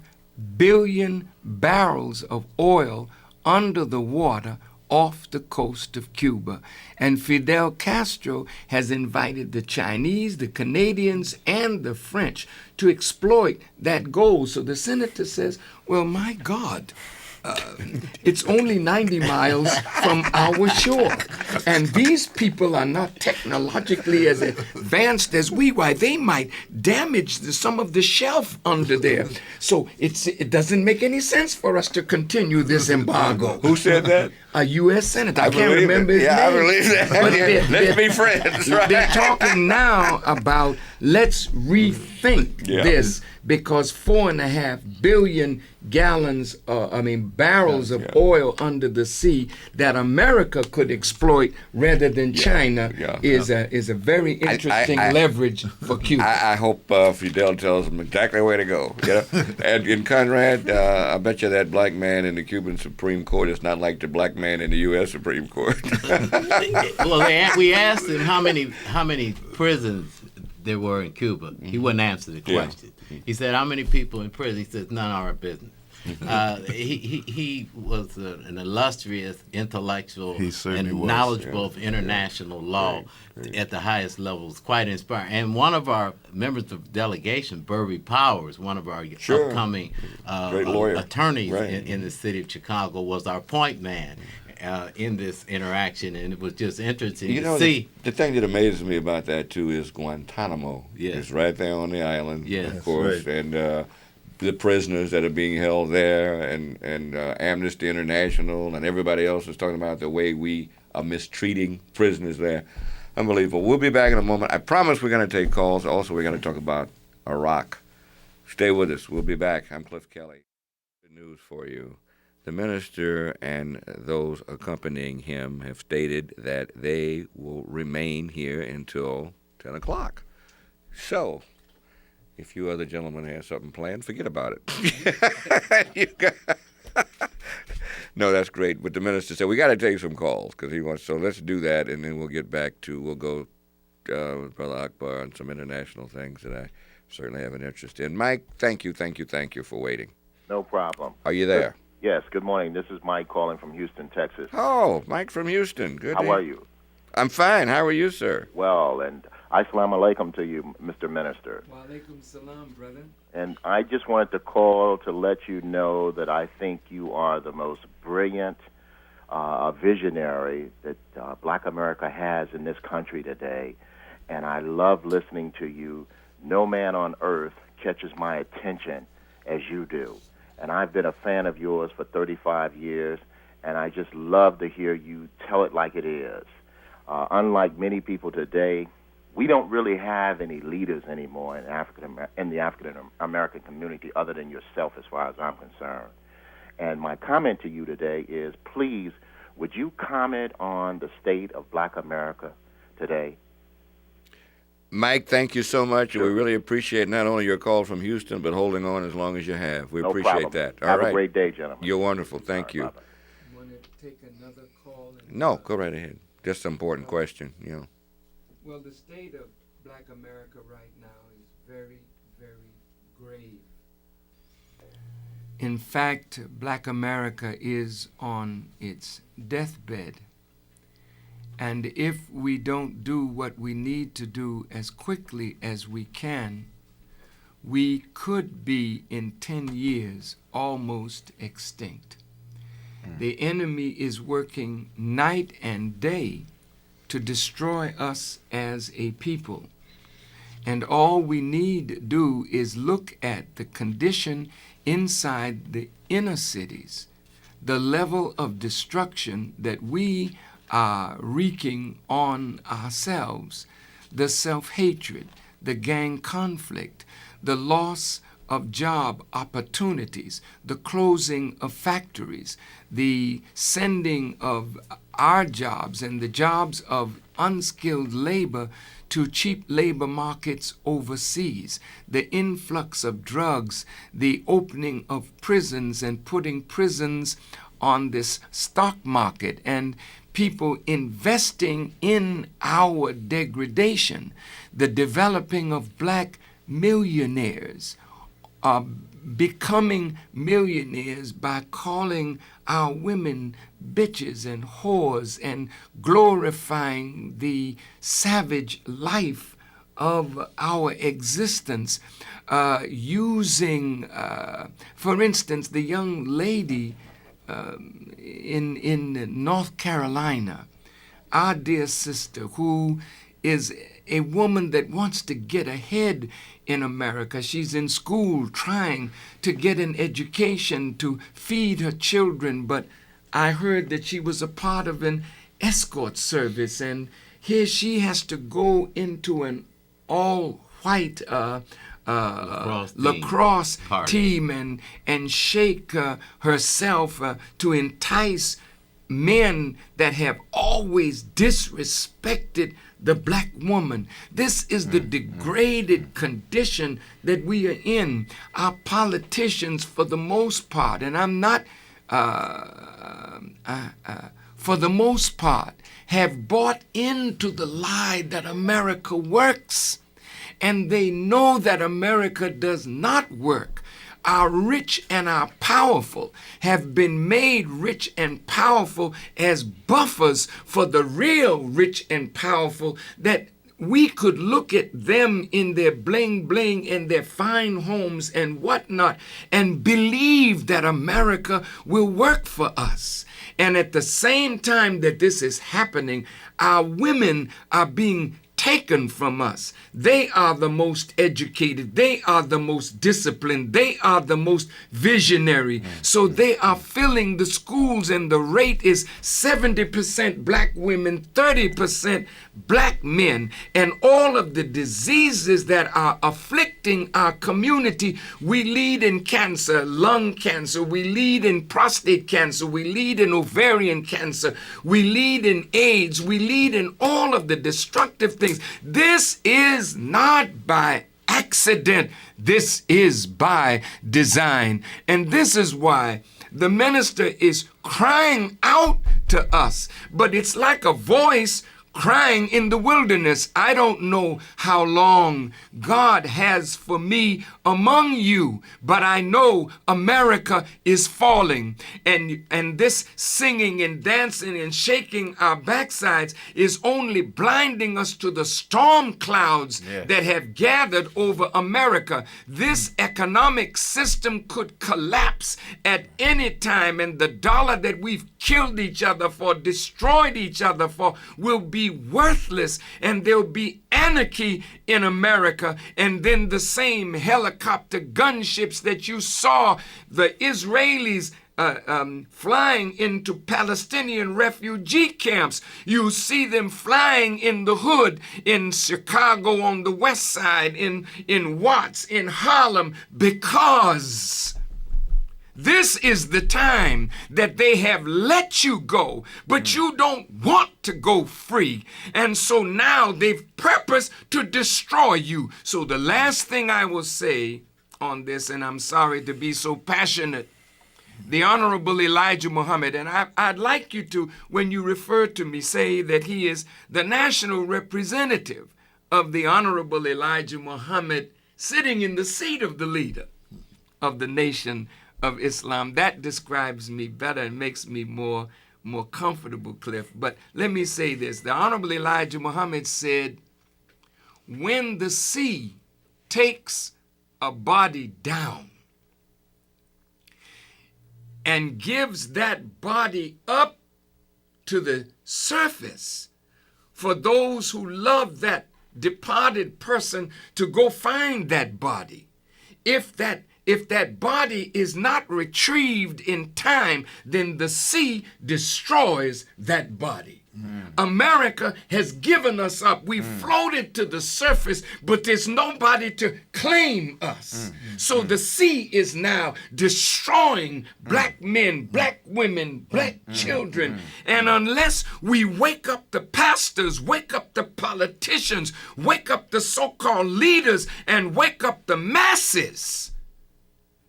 billion barrels of oil under the water off the coast of Cuba. And Fidel Castro has invited the Chinese, the Canadians, and the French to exploit that gold. So the senator says, well, my God, it's only 90 miles from our shore. And these people are not technologically as advanced as we are. They might damage some of the shelf under there. So it doesn't make any sense for us to continue this embargo. Who said that? a U.S. senator. I can't believe remember it. his Yeah, name. I believe that. But Let's be friends, right? They're talking now about let's rethink Yeah. this because 4.5 billion gallons, barrels of oil under the sea that America could exploit rather than China is a very interesting leverage for Cuba. I hope Fidel tells them exactly where to go. You know? And Conrad, I bet you that black man in the Cuban Supreme Court is not like the black man in the U.S. Supreme Court. Well, we asked him how many prisons there were in Cuba. He wouldn't answer the question. He said, "How many people in prison?" He said, "None of our business." He was an illustrious intellectual and knowledgeable of international law at the highest levels. Quite inspiring. And one of our members of the delegation, Burby Powers, one of our upcoming attorneys in the city of Chicago, was our point man in this interaction, and it was just interesting to see. The thing that amazes me about that too is Guantanamo. Yes. It's right there on the island, Yes. of course, and the prisoners that are being held there, and Amnesty International and everybody else is talking about the way we are mistreating prisoners there. Unbelievable. We'll be back in a moment. I promise we're going to take calls. Also, we're going to talk about Iraq. Stay with us. We'll be back. I'm Cliff Kelly. Good news for you. The minister and those accompanying him have stated that they will remain here until 10 o'clock. So, if you other gentlemen have something planned, forget about it. No, that's great. But the minister said, we got to take some calls because he wants, so let's do that, and then we'll get back to, we'll go with Brother Akbar on some international things that I certainly have an interest in. Mike, thank you for waiting. No problem. Are you there? Yes, good morning. This is Mike calling from Houston, Texas. Oh, Mike from Houston. Good. How are you? I'm fine. How are you, sir? Well, and assalamu alaikum to you, Mr. Minister. Wa alaikum salam, brother. And I just wanted to call to let you know that I think you are the most brilliant visionary that Black America has in this country today. And I love listening to you. No man on earth catches my attention as you do. And I've been a fan of yours for 35 years, and I just love to hear you tell it like it is. Unlike many people today, we don't really have any leaders anymore in the African American community other than yourself, as far as I'm concerned. And my comment to you today is, please, would you comment on the state of Black America today? Mike, thank you so much. Sure. We really appreciate not only your call from Houston, but holding on as long as you have. We No appreciate problem. that. All Have right. a great day, gentlemen. You're wonderful. Thank you. Bye-bye. You want to take another call? No, go right ahead. Just an important question, Well, the state of Black America right now is very, very grave. In fact, Black America is on its deathbed. And if we don't do what we need to do as quickly as we can, we could be in 10 years almost extinct. The enemy is working night and day to destroy us as a people. And all we need to do is look at the condition inside the inner cities, the level of destruction that we are wreaking on ourselves, the self-hatred, the gang conflict, the loss of job opportunities, the closing of factories, the sending of our jobs and the jobs of unskilled labor to cheap labor markets overseas, the influx of drugs, the opening of prisons and putting prisons on this stock market, and people investing in our degradation, the developing of Black millionaires, becoming millionaires by calling our women bitches and whores and glorifying the savage life of our existence, using, for instance, the young lady in North Carolina, our dear sister, who is a woman that wants to get ahead in America. She's in school trying to get an education to feed her children, but I heard that she was a part of an escort service, and here she has to go into an all-white lacrosse team and shake herself to entice men that have always disrespected the black woman. This is the degraded condition that we are in. Our politicians, for the most part, and I'm not, for the most part, have bought into the lie that America works. And they know that America does not work. Our rich and our powerful have been made rich and powerful as buffers for the real rich and powerful, that we could look at them in their bling bling and their fine homes and whatnot and believe that America will work for us. And at the same time that this is happening, our women are being taken from us. They are the most educated. They are the most disciplined. They are the most visionary. So they are filling the schools, and the rate is 70% black women, 30% black men. And all of the diseases that are afflicting our community, we lead in cancer, lung cancer, we lead in prostate cancer, we lead in ovarian cancer, we lead in AIDS, we lead in all of the destructive things. This is not by accident. This is by design. And this is why the minister is crying out to us. But it's like a voice crying in the wilderness. I don't know how long God has for me among you, but I know America is falling. And this singing and dancing and shaking our backsides is only blinding us to the storm clouds that have gathered over America. This economic system could collapse at any time, and the dollar that we've killed each other for, destroyed each other for, will be worthless, and there'll be anarchy in America. And then the same helicopter gunships that you saw the Israelis flying into Palestinian refugee camps, you see them flying in the hood in Chicago on the west side, in Watts, in Harlem, because this is the time that they have let you go, but you don't want to go free. And so now they've purposed to destroy you. So the last thing I will say on this, and I'm sorry to be so passionate, the Honorable Elijah Muhammad, and I'd like you to, when you refer to me, say that he is the national representative of the Honorable Elijah Muhammad sitting in the seat of the leader of the nation of Islam. That describes me better and makes me more comfortable, Cliff. But let me say this. The Honorable Elijah Muhammad said, when the sea takes a body down and gives that body up to the surface for those who love that departed person to go find that body, if that body is not retrieved in time, then the sea destroys that body. America has given us up. We floated to the surface, but there's nobody to claim us. So the sea is now destroying black men, black women, black children. And unless we wake up the pastors, wake up the politicians, wake up the so-called leaders, and wake up the masses,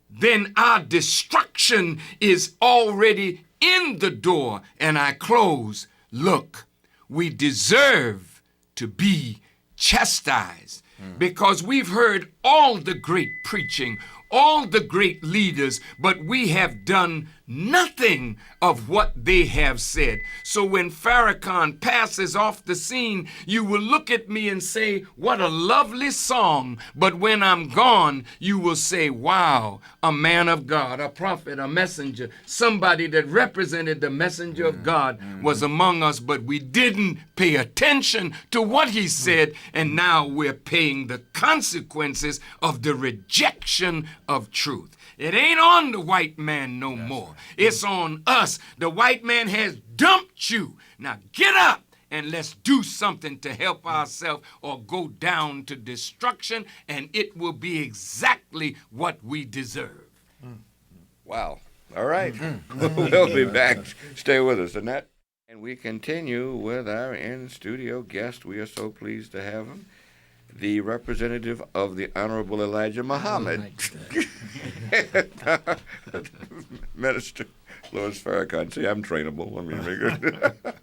then our destruction is already in the door. And I close. Look, we deserve to be chastised because we've heard all the great preaching, all the great leaders, but we have done nothing of what they have said. So when Farrakhan passes off the scene, you will look at me and say, what a lovely song. But when I'm gone, you will say, wow, a man of God, a prophet, a messenger, somebody that represented the messenger of God was among us, but we didn't pay attention to what he said, and now we're paying the consequences of the rejection of truth. It ain't on the white man no more. It's on us. The white man has dumped you. Now get up and let's do something to help ourselves or go down to destruction, and it will be exactly what we deserve. Wow. All right. We'll be back. Stay with us, Annette. And we continue with our in-studio guest. We are so pleased to have him, the representative of the Honorable Elijah Muhammad. Minister Louis Farrakhan. See, I'm trainable. Let me make it.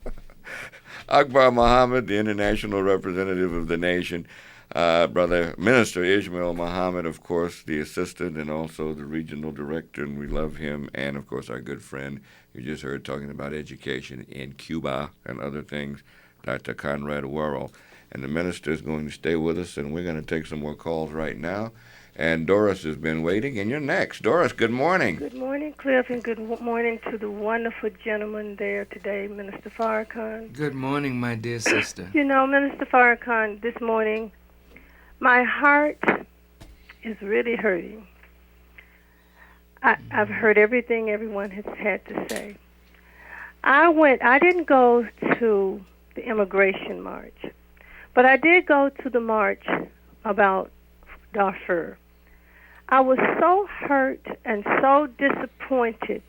Akbar Muhammad, the international representative of the nation. Brother Minister Ismail Muhammad, of course, the assistant and also the regional director, and we love him. And, of course, our good friend you just heard talking about education in Cuba and other things, Dr. Conrad Worrell. And the minister is going to stay with us, and we're going to take some more calls right now. And Doris has been waiting, and you're next. Doris, good morning. Good morning, Cliff, and good morning to the wonderful gentleman there today, Minister Farrakhan. Good morning, my dear sister. You know, Minister Farrakhan, this morning, my heart is really hurting. I've heard everything everyone has had to say. I didn't go to the immigration march, but I did go to the march about Darfur. I was so hurt and so disappointed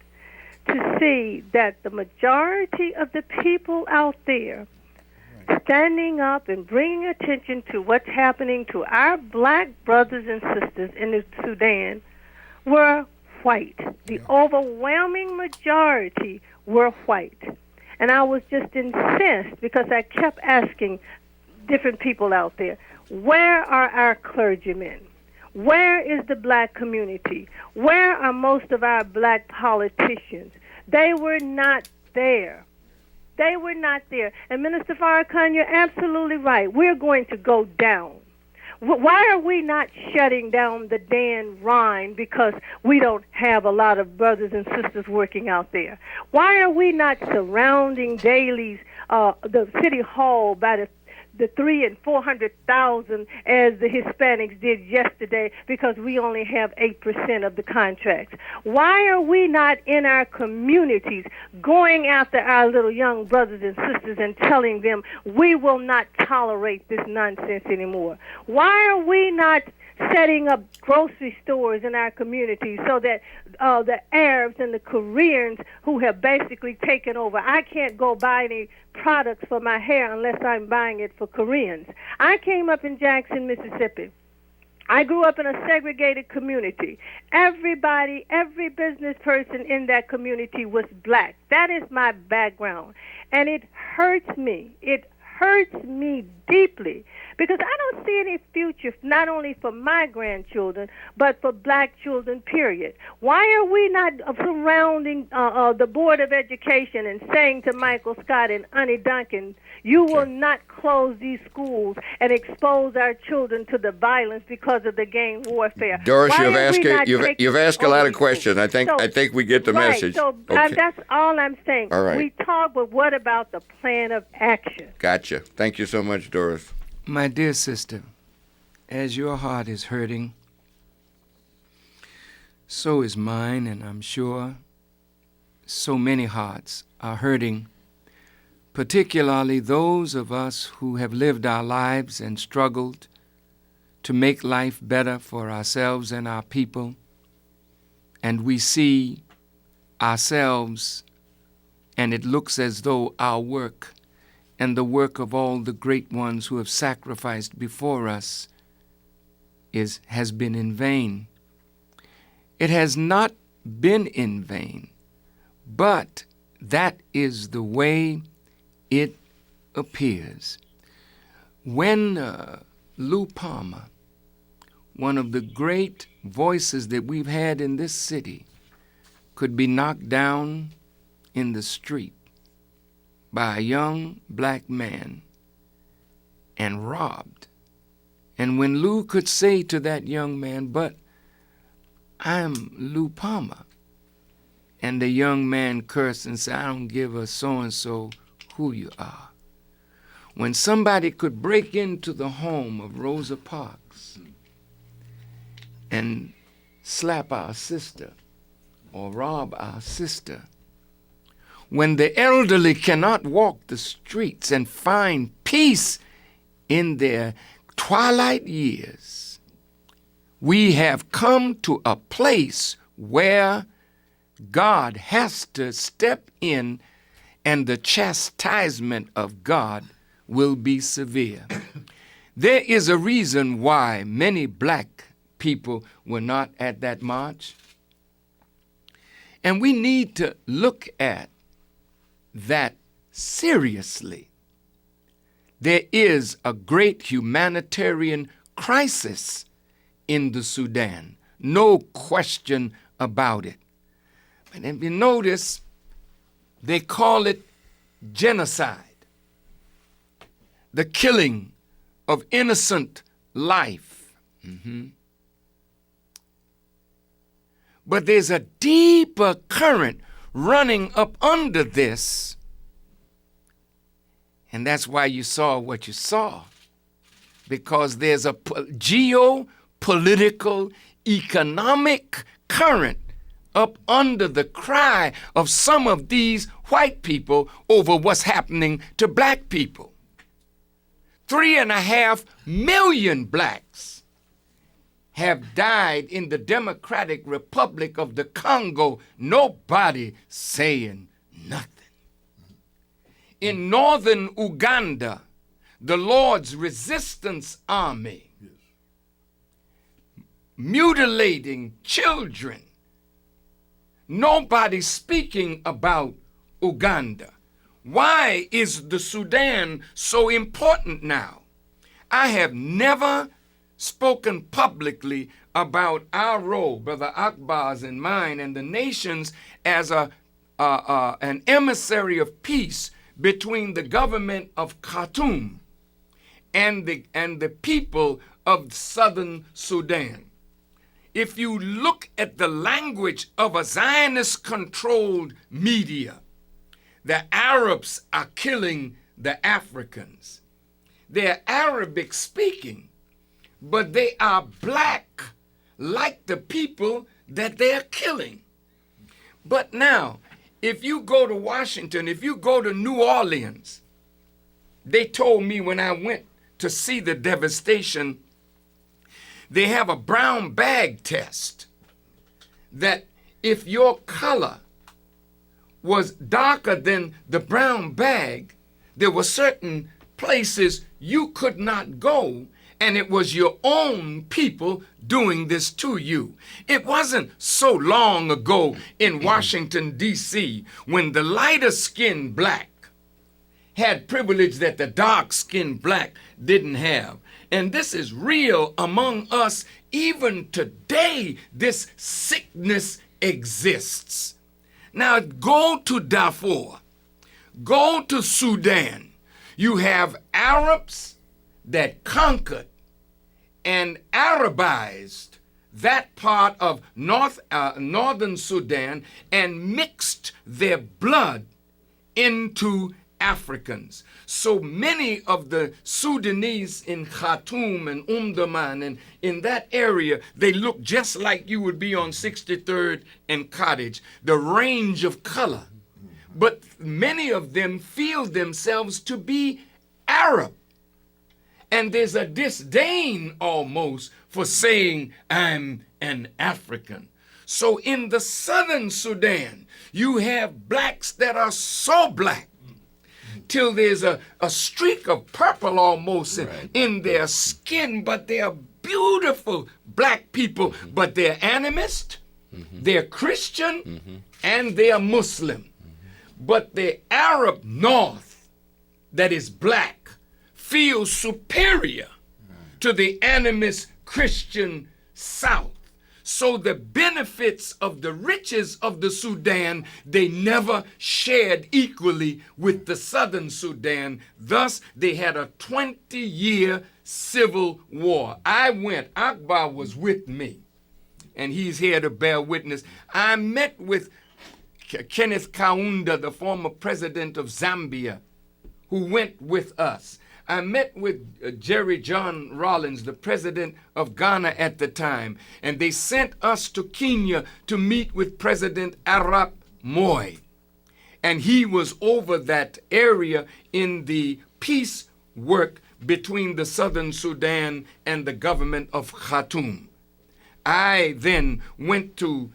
to see that the majority of the people out there standing up and bringing attention to what's happening to our black brothers and sisters in the Sudan were white. The overwhelming majority were white. And I was just incensed because I kept asking different people out there, where are our clergymen? Where is the black community? Where are most of our black politicians? They were not there. They were not there. And Minister Farrakhan, you're absolutely right. We're going to go down. Why are we not shutting down the Dan Rhine because we don't have a lot of brothers and sisters working out there? Why are we not surrounding dailies, the city hall by the 300,000 and 400,000 as the Hispanics did yesterday because we only have 8% of the contracts? Why are we not in our communities going after our little young brothers and sisters and telling them we will not tolerate this nonsense anymore? Why are we not setting up grocery stores in our communities so that the Arabs and the Koreans who have basically taken over, I can't go buy any products for my hair unless I'm buying it for Koreans. I came up in Jackson, Mississippi. I grew up in a segregated community. Everybody, every business person in that community was black. That is my background. And it hurts me. It hurts me deeply because I don't see any future not only for my grandchildren but for black children, period. Why are we not surrounding the Board of Education and saying to Michael Scott and Annie Duncan, you will not close these schools and expose our children to the violence because of the gang warfare? Doris, you've asked a lot of questions. I think we get the right, message. So okay. That's all I'm saying. All right. We talk, but what about the plan of action? Gotcha. Thank you so much, Doris. My dear sister, as your heart is hurting, so is mine, and I'm sure so many hearts are hurting, particularly those of us who have lived our lives and struggled to make life better for ourselves and our people, and we see ourselves, and it looks as though our work and the work of all the great ones who have sacrificed before us has been in vain. It has not been in vain, but that is the way it appears. When Lou Palmer, one of the great voices that we've had in this city, could be knocked down in the street by a young black man and robbed. And when Lou could say to that young man, but I'm Lou Palmer, and the young man cursed and said, I don't give a so-and-so who you are. When somebody could break into the home of Rosa Parks and slap our sister or rob our sister, when the elderly cannot walk the streets and find peace in their twilight years, we have come to a place where God has to step in, and the chastisement of God will be severe. There is a reason why many black people were not at that march. And we need to look at that seriously. There is a great humanitarian crisis in the Sudan. No question about it. And if you notice, they call it genocide. The killing of innocent life. But there's a deeper current running up under this, and that's why you saw what you saw, because there's a geopolitical, economic current up under the cry of some of these white people over what's happening to black people. 3.5 million blacks have died in the Democratic Republic of the Congo, nobody saying nothing. In northern Uganda, the Lord's Resistance Army mutilating children, nobody speaking about Uganda. Why is the Sudan so important now? I have never spoken publicly about our role, Brother Akbar's and mine and the nation's, as an emissary of peace between the government of Khartoum and the people of southern Sudan. If you look at the language of a Zionist-controlled media, the Arabs are killing the Africans. They're Arabic speaking, but they are black like the people that they're killing. But now, if you go to Washington, if you go to New Orleans, they told me when I went to see the devastation, they have a brown bag test that if your color was darker than the brown bag, there were certain places you could not go, and it was your own people doing this to you. It wasn't so long ago in Washington, D.C., when the lighter-skinned black had privilege that the dark-skinned black didn't have. And this is real among us. Even today, this sickness exists. Now, go to Darfur. Go to Sudan. You have Arabs that conquered and Arabized that part of northern Sudan and mixed their blood into Africans. So many of the Sudanese in Khartoum and and in that area, they look just like you would be on 63rd and Cottage, the range of color. But many of them feel themselves to be Arab. And there's a disdain almost for saying, I'm an African. So in the southern Sudan, you have blacks that are so black till there's a streak of purple almost in their skin, but they are beautiful black people, but they're animist, they're Christian, and they're Muslim. But the Arab North that is black feels superior to the animist Christian South. So the benefits of the riches of the Sudan, they never shared equally with the southern Sudan. Thus, they had a 20-year civil war. I went, Akbar was with me, and he's here to bear witness. I met with Kenneth Kaunda, the former president of Zambia, who went with us. I met with Jerry John Rawlings, the president of Ghana at the time, and they sent us to Kenya to meet with President Arap Moi. And he was over that area in the peace work between the southern Sudan and the government of Khartoum. I then went to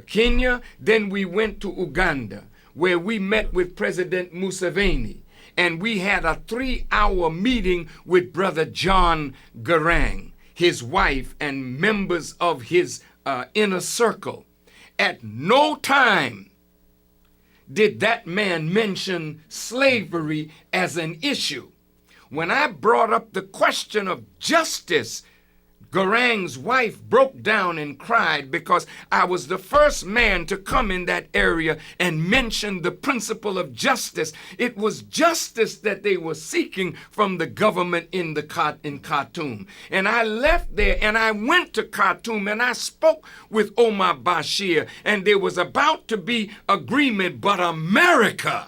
Kenya, then we went to Uganda, where we met with President Museveni, and we had a 3-hour meeting with Brother John Garang, his wife, and members of his inner circle. At no time did that man mention slavery as an issue. When I brought up the question of justice, Garang's wife broke down and cried because I was the first man to come in that area and mention the principle of justice. It was justice that they were seeking from the government in Khartoum. And I left there and I went to Khartoum and I spoke with Omar Bashir, and there was about to be agreement, but America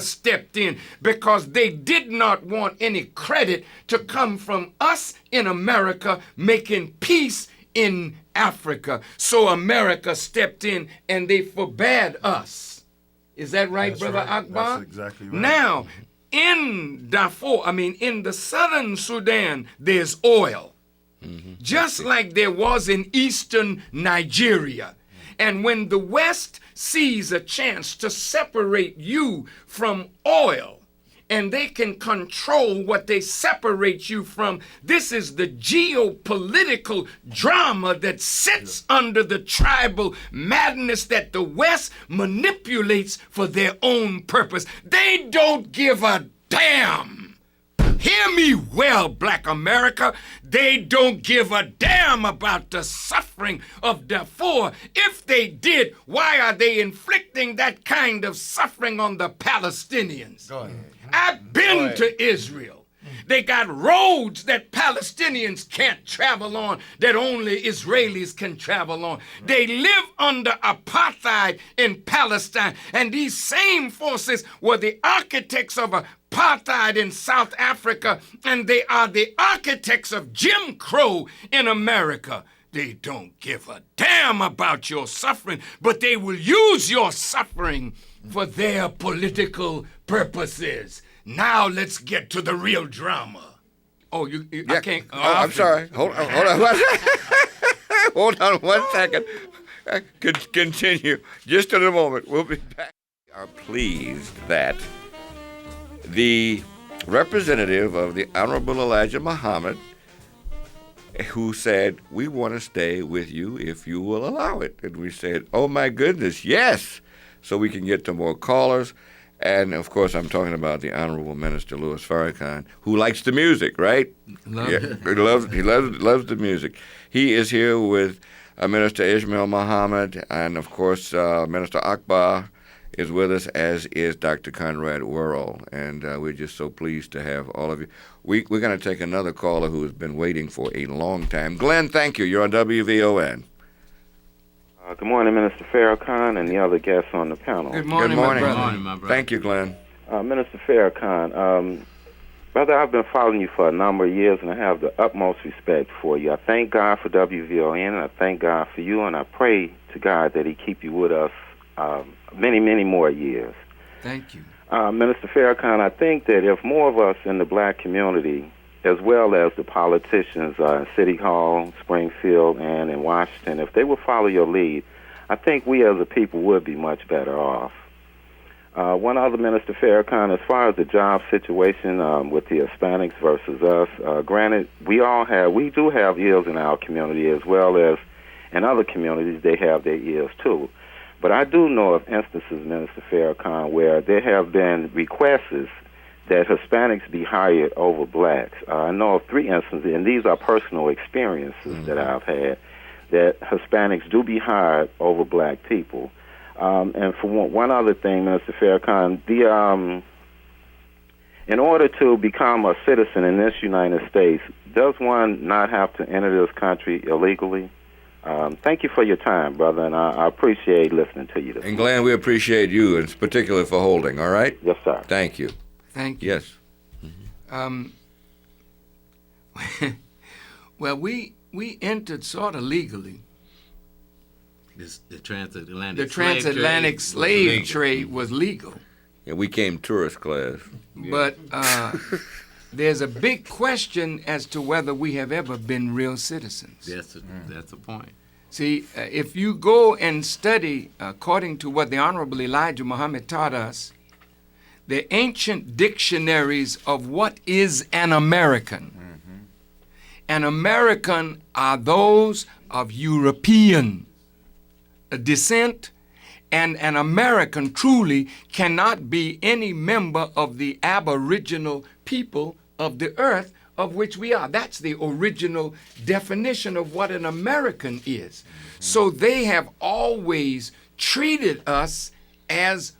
stepped in because they did not want any credit to come from us in America making peace in Africa. So America stepped in and they forbade us. Is that right, That's Brother right. Akbar? That's exactly right. Now, in Darfur, in the southern Sudan, there's oil. Just like there was in eastern Nigeria. And when the West sees a chance to separate you from oil, and they can control what they separate you from, this is the geopolitical drama that sits under the tribal madness that the West manipulates for their own purpose. They don't give a damn. Hear me well, Black America. They don't give a damn about the suffering of Darfur. If they did, why are they inflicting that kind of suffering on the Palestinians? Go ahead. I've been to Israel. They got roads that Palestinians can't travel on, that only Israelis can travel on. They live under apartheid in Palestine, and these same forces were the architects of apartheid in South Africa, and they are the architects of Jim Crow in America. They don't give a damn about your suffering, but they will use your suffering for their political purposes. Now let's get to the real drama. Oh, I can't. I'm sorry. Hold on. Hold on 1 second. Continue. Just in a moment. We'll be back. We are pleased that the representative of the Honorable Elijah Muhammad, who said, we want to stay with you if you will allow it. And we said, oh my goodness, yes, so we can get to more callers. And, of course, I'm talking about the Honorable Minister Louis Farrakhan, who likes the music, right? He loves the music. He is here with Minister Ismail Muhammad, and, of course, Minister Akbar is with us, as is Dr. Conrad Worrell. And we're just so pleased to have all of you. We're going to take another caller who has been waiting for a long time. Glenn, thank you. You're on WVON. Good morning, Minister Farrakhan and the other guests on the panel. Good morning, Good morning. my brother. Good morning, my brother. Thank you, Glenn. Minister Farrakhan, brother, I've been following you for a number of years, and I have the utmost respect for you. I thank God for WVON, and I thank God for you, and I pray to God that He keep you with us many, many more years. Thank you. Minister Farrakhan, I think that if more of us in the black community, as well as the politicians in City Hall, Springfield, and in Washington, if they would follow your lead, I think we as a people would be much better off. One other, Minister Farrakhan, as far as the job situation with the Hispanics versus us, granted, we do have ills in our community, as well as in other communities, they have their ills too. But I do know of instances, Minister Farrakhan, where there have been requests that Hispanics be hired over blacks. I know of 3 instances, and these are personal experiences that I've had, that Hispanics do be hired over black people. And for one other thing, Minister Farrakhan, in order to become a citizen in this United States, does one not have to enter this country illegally? Thank you for your time, brother, and I appreciate listening to you. And Glenn, we appreciate you, in particular for holding, all right? Yes, sir. Thank you. Thank you. Yes. Well, we entered sort of legally. The transatlantic The transatlantic slave trade was legal. Yeah, we came tourist class. But there's a big question as to whether we have ever been real citizens. That's the point. See, if you go and study, according to what the Honorable Elijah Muhammad taught us, the ancient dictionaries of what is an American. An American are those of European descent, and an American truly cannot be any member of the aboriginal people of the earth of which we are. That's the original definition of what an American is. So they have always treated us as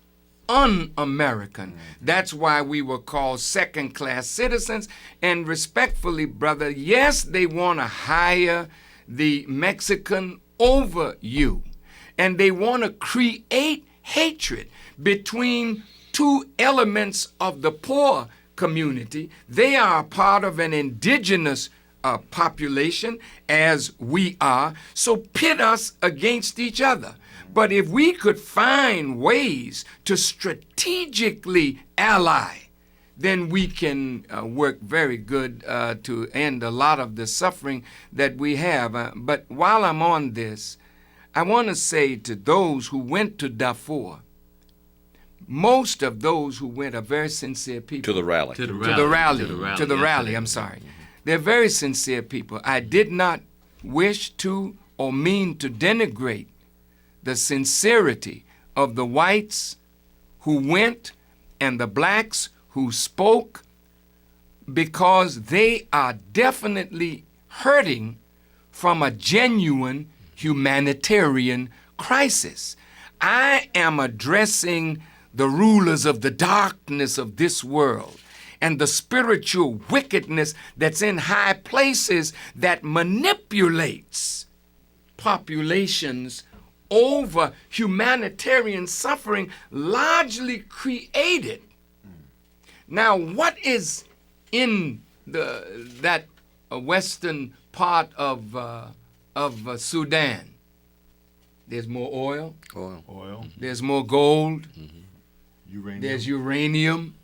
un-American. That's why we were called second-class citizens. And respectfully, brother, yes, they want to hire the Mexican over you. And they want to create hatred between two elements of the poor community. They are a part of an indigenous population, as we are, so pit us against each other. But if we could find ways to strategically ally, then we can work very good to end a lot of the suffering that we have. But while I'm on this, I want to say to those who went to Darfur, most of those who went are very sincere people. To the rally. To the rally, I'm sorry. They're very sincere people. I did not wish to or mean to denigrate the sincerity of the whites who went and the blacks who spoke, because they are definitely hurting from a genuine humanitarian crisis. I am addressing the rulers of the darkness of this world and the spiritual wickedness that's in high places that manipulates populations over humanitarian suffering largely created. Now, what is in that western part of Sudan? There's more oil. Oil, There's more gold. uranium. There's uranium.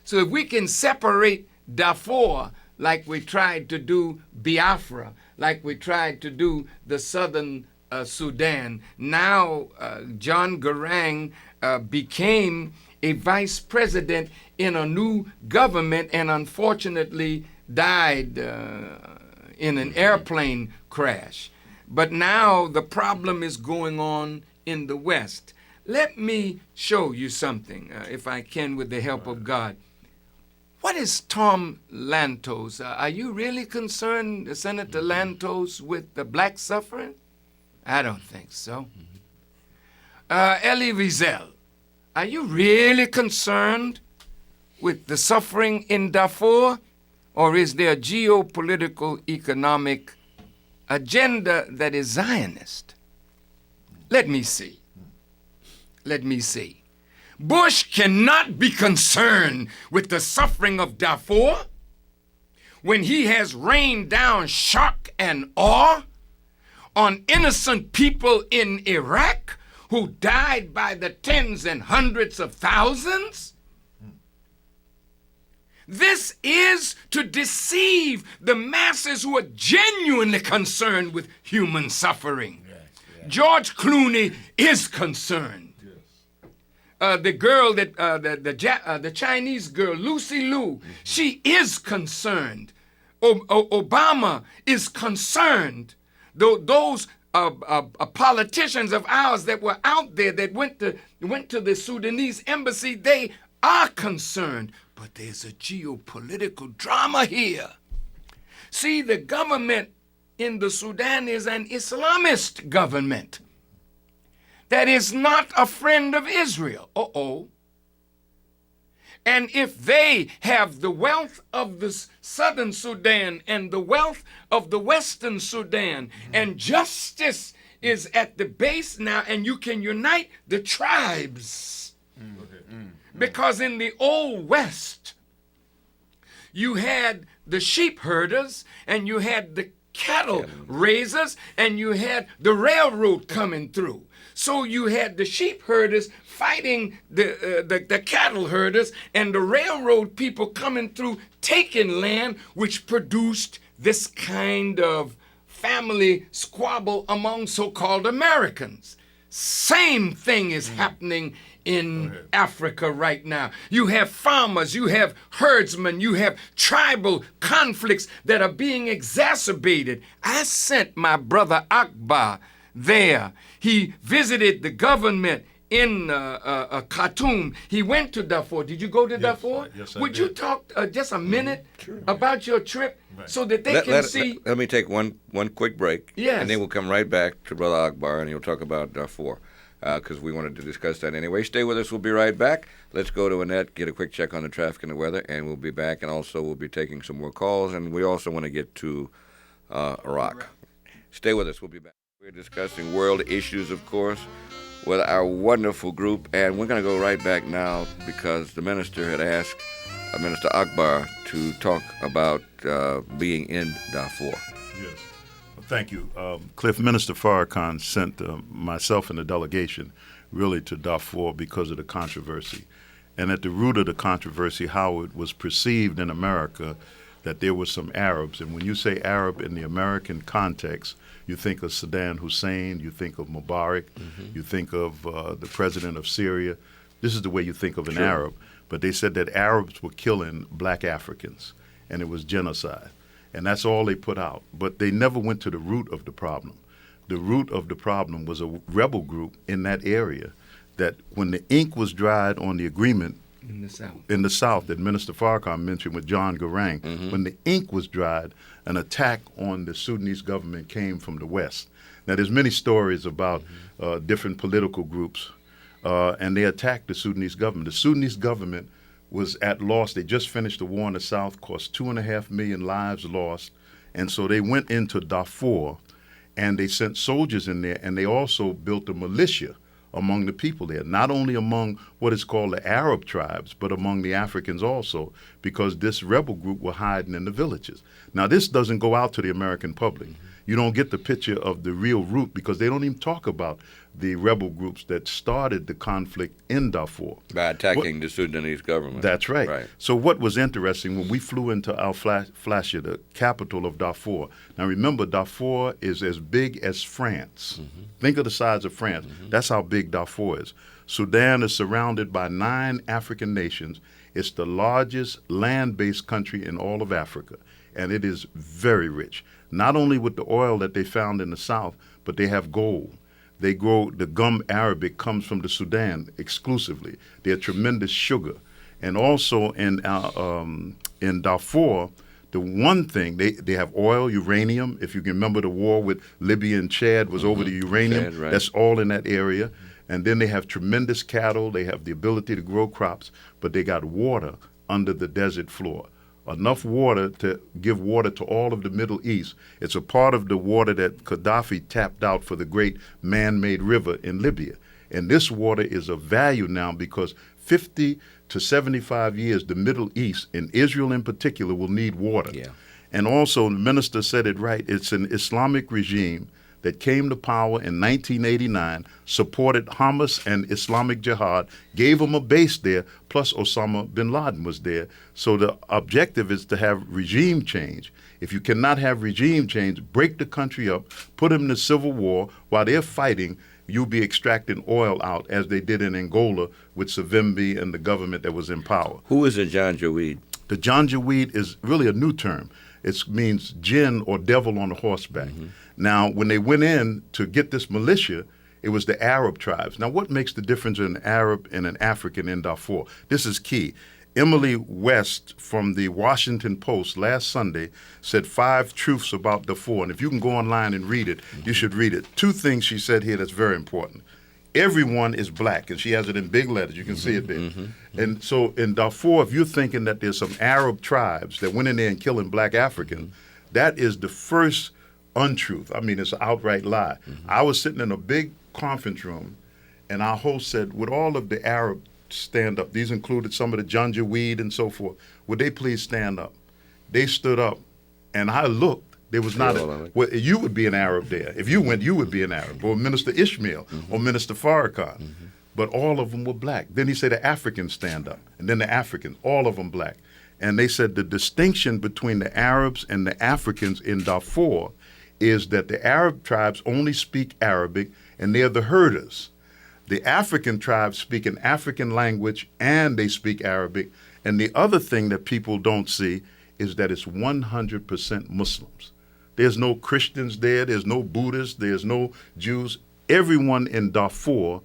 So if we can separate Darfur like we tried to do Biafra, like we tried to do the southern Sudan, now John Garang became a vice president in a new government and unfortunately died in an airplane crash. But now the problem is going on in the West. Let me show you something, if I can, with the help of God. What is Tom Lantos? Are you really concerned, Senator Lantos, with the black suffering? I don't think so. Elie Wiesel, are you really concerned with the suffering in Darfur? Or is there a geopolitical economic agenda that is Zionist? Let me see. Bush cannot be concerned with the suffering of Darfur when he has rained down shock and awe on innocent people in Iraq who died by the tens and hundreds of thousands. This is to deceive the masses who are genuinely concerned with human suffering. George Clooney is concerned. The girl the Chinese girl, Lucy Liu, she is concerned. Obama is concerned. Those politicians of ours that were out there that went to the Sudanese embassy, they are concerned. But there's a geopolitical drama here. See, the government in the Sudan is an Islamist government that is not a friend of Israel. And if they have the wealth of the southern Sudan and the wealth of the western Sudan, and justice is at the base now, and you can unite the tribes. Because in the Old West, you had the sheep herders and you had the cattle raisers and you had the railroad coming through. So you had the sheep herders fighting the cattle herders and the railroad people coming through taking land, which produced this kind of family squabble among so-called Americans. Same thing is happening in Africa right now. You have farmers, you have herdsmen, you have tribal conflicts that are being exacerbated. I sent my brother Akbar there. He visited the government in Khartoum. He went to Darfur. Did you go to Darfur? Yes, I Would did. you talk just a minute about your trip so that they can see? Let me take one quick break. Yes. And then we'll come right back to Brother Akbar, and he'll talk about Darfur, because we wanted to discuss that anyway. Stay with us. We'll be right back. Let's go to Annette, get a quick check on the traffic and the weather, and we'll be back. And also, we'll be taking some more calls, and we also want to get to Iraq. Stay with us. We'll be back. We're discussing world issues, of course, with our wonderful group, and we're going to go right back now because the minister had asked Minister Akbar to talk about being in Darfur. Yes. Thank you. Cliff, Minister Farrakhan sent myself and the delegation really to Darfur because of the controversy. And at the root of the controversy, how it was perceived in America that there were some Arabs. And when you say Arab in the American context, you think of Saddam Hussein, you think of Mubarak, you think of the president of Syria. This is the way you think of an Arab. But they said that Arabs were killing black Africans, and it was genocide. And that's all they put out. But they never went to the root of the problem. The root of the problem was a rebel group in that area that when the ink was dried on the agreement in the South that Minister Farrakhan mentioned with John Garang, when the ink was dried, an attack on the Sudanese government came from the West. Now, there's many stories about different political groups, and they attacked the Sudanese government. The Sudanese government was at loss. They just finished the war in the South, cost 2.5 million lives lost, and so they went into Darfur, and they sent soldiers in there, and they also built a militia among the people there, not only among what is called the Arab tribes, but among the Africans also, because this rebel group were hiding in the villages. Now, this doesn't go out to the American public. You don't get the picture of the real root because they don't even talk about the rebel groups that started the conflict in Darfur. By attacking the Sudanese government. That's right. So what was interesting, when we flew into Al-Flasher, the capital of Darfur, now remember, Darfur is as big as France. Think of the size of France. That's how big Darfur is. Sudan is surrounded by 9 African nations. It's the largest land-based country in all of Africa, and it is very rich. Not only with the oil that they found in the South, but they have gold. They grow, the gum arabic comes from the Sudan exclusively. They have tremendous sugar. And also in Darfur, the one thing, they have oil, uranium. If you can remember, the war with Libya and Chad was over the uranium. Chad, right. That's all in that area. And then they have tremendous cattle. They have the ability to grow crops, but they got water under the desert floor. Enough water to give water to all of the Middle East. It's a part of the water that Gaddafi tapped out for the great man-made river in Libya. And this water is of value now because 50 to 75 years, the Middle East, and Israel in particular, will need water. Yeah. And also, the minister said it right, it's an Islamic regime that came to power in 1989, supported Hamas and Islamic Jihad, gave them a base there, plus Osama bin Laden was there. So the objective is to have regime change. If you cannot have regime change, break the country up, put them in a civil war. While they're fighting, you'll be extracting oil out, as they did in Angola with Savimbi and the government that was in power. Who is a Janjaweed? The Janjaweed is really a new term. It means jinn or devil on a horseback. Now, when they went in to get this militia, it was the Arab tribes. Now, what makes the difference in an Arab and an African in Darfur? This is key. Emily West from the Washington Post last Sunday said 5 truths about Darfur. And if you can go online and read it, you should read it. 2 things she said here that's very important. Everyone is black, and she has it in big letters. You can see it there. And so in Darfur, if you're thinking that there's some Arab tribes that went in there and killing black Africans, that is the first untruth. I mean, it's an outright lie. I was sitting in a big conference room, and our host said, with all of the Arab stand up? These included some of the Janjaweed and so forth. Would they please stand up? They stood up, and I looked. There was not well, you would be an Arab there. If you went, you would be an Arab, or Minister Ishmael, or Minister Farrakhan. But all of them were black. Then he said the Africans stand up, and then the Africans, all of them black. And they said the distinction between the Arabs and the Africans in Darfur is that the Arab tribes only speak Arabic, and they're the herders. The African tribes speak an African language, and they speak Arabic. And the other thing that people don't see is that it's 100% Muslims. There's no Christians there. There's no Buddhists. There's no Jews. Everyone in Darfur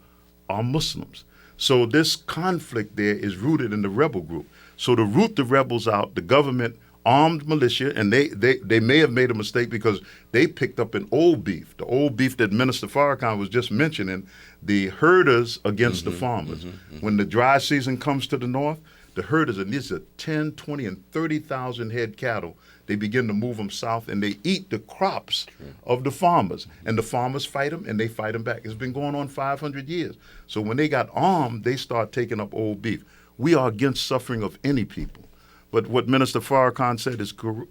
are Muslims. So this conflict there is rooted in the rebel group. So to root the rebels out, the government armed militia, and they may have made a mistake because they picked up an old beef, the old beef that Minister Farrakhan was just mentioning, the herders against the farmers. When the dry season comes to the north, the herders, and these are 10, 20, and 30,000 head cattle, they begin to move them south, and they eat the crops of the farmers. And the farmers fight them, and they fight them back. It's been going on 500 years. So when they got armed, they start taking up old beef. We are against suffering of any people. But what Minister Farrakhan said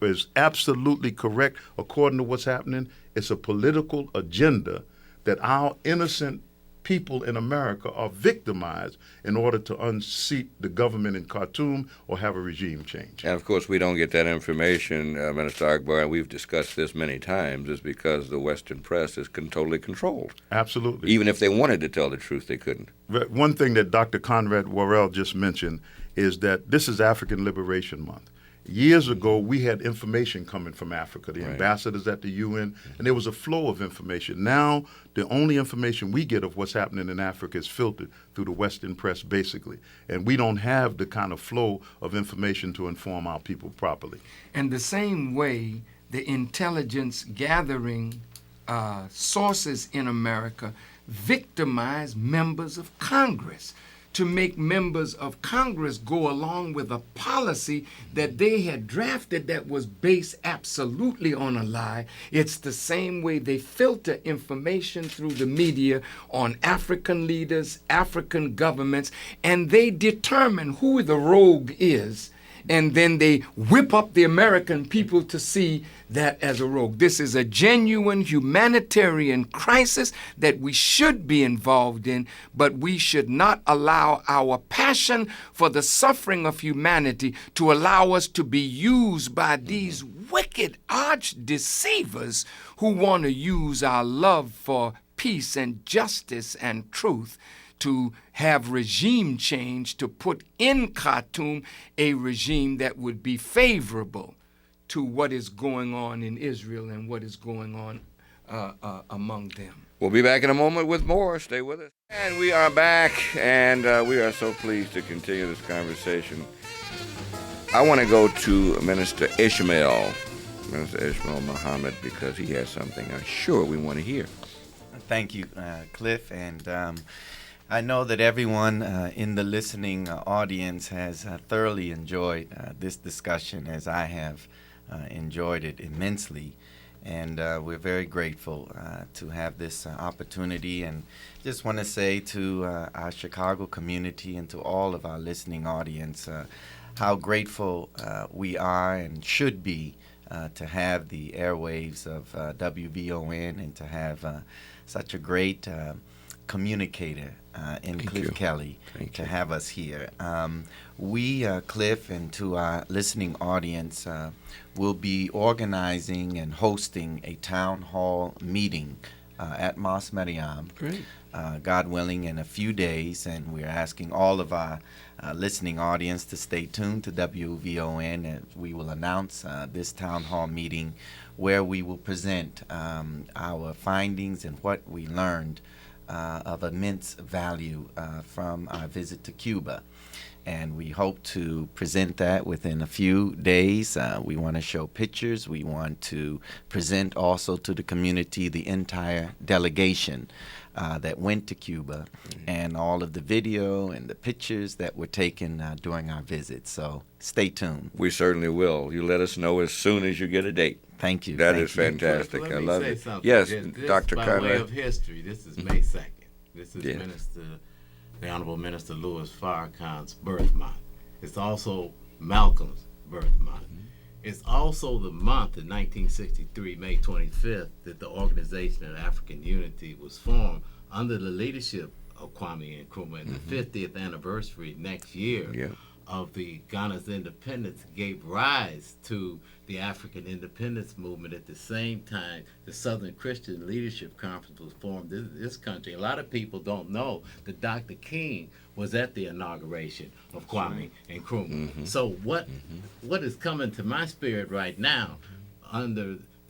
is absolutely correct according to what's happening. It's a political agenda that our innocent people in America are victimized in order to unseat the government in Khartoum or have a regime change. And of course, we don't get that information, Minister Akbar, and we've discussed this many times, is because the Western press is totally controlled. Absolutely. Even if they wanted to tell the truth, they couldn't. One thing that Dr. Conrad Worrell just mentioned is that this is African Liberation Month. Years ago, we had information coming from Africa, the ambassadors at the UN, and there was a flow of information. Now, the only information we get of what's happening in Africa is filtered through the Western press, basically. And we don't have the kind of flow of information to inform our people properly. And the same way, the intelligence gathering sources in America victimize members of Congress to make members of Congress go along with a policy that they had drafted that was based absolutely on a lie. It's the same way they filter information through the media on African leaders, African governments, and they determine who the rogue is, and then they whip up the American people to see that as a rogue. This is a genuine humanitarian crisis that we should be involved in, but we should not allow our passion for the suffering of humanity to allow us to be used by these wicked arch deceivers who want to use our love for peace and justice and truth to have regime change, to put in Khartoum a regime that would be favorable to what is going on in Israel and what is going on among them. We'll be back in a moment with more. Stay with us. And we are back, and we are so pleased to continue this conversation. I want to go to Minister Ishmael Muhammad, because he has something I'm sure we want to hear. Thank you, Cliff, and I know that everyone in the listening audience has thoroughly enjoyed this discussion, as I have enjoyed it immensely. And we're very grateful to have this opportunity. And just want to say to our Chicago community and to all of our listening audience how grateful we are and should be to have the airwaves of WVON and to have such a great communicator in Cliff Kelly to have us here. We, Cliff, and to our listening audience, will be organizing and hosting a town hall meeting at Mas Mariam, God willing, in a few days, and we're asking all of our listening audience to stay tuned to WVON, and we will announce this town hall meeting where we will present our findings and what we learned of immense value from our visit to Cuba. And we hope to present that within a few days. We want to show pictures. We want to present also to the community the entire delegation that went to Cuba and all of the video and the pictures that were taken during our visit. So stay tuned. We certainly will. You let us know as soon as you get a date. Thank you. That is fantastic. Let I me love say it. something. Yes, This Dr. by Conrad. way of history, this is May 2nd. This is Yeah. Minister the Honorable Minister Louis Farrakhan's birth month. It's also Malcolm's birth month. It's also the month in 1963, May 25th, that the Organization of African Unity was formed under the leadership of Kwame Nkrumah, and the 50th anniversary next year of the Ghana's independence gave rise to the African independence movement. At the same time, the Southern Christian Leadership Conference was formed in this country. A lot of people don't know that Dr. King was at the inauguration of Kwame Nkrumah. So what is coming to my spirit right now,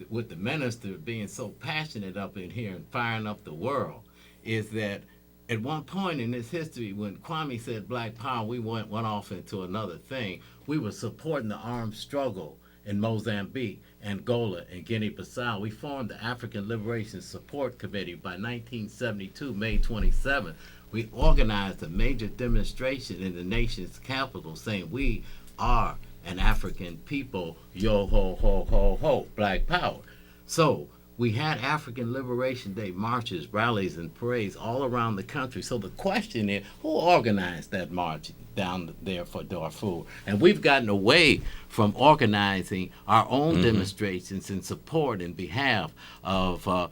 with the minister being so passionate up in here and firing up the world, is that at one point in this history, when Kwame said Black Power, we went off into another thing. We were supporting the armed struggle in Mozambique, Angola, and Guinea-Bissau. We formed the African Liberation Support Committee by 1972, May 27th. We organized a major demonstration in the nation's capital saying we are an African people, yo ho ho ho ho, Black Power. So we had African Liberation Day marches, rallies, and parades all around the country. So the question is, who organized that march down there for Darfur? And we've gotten away from organizing our own demonstrations in support in behalf of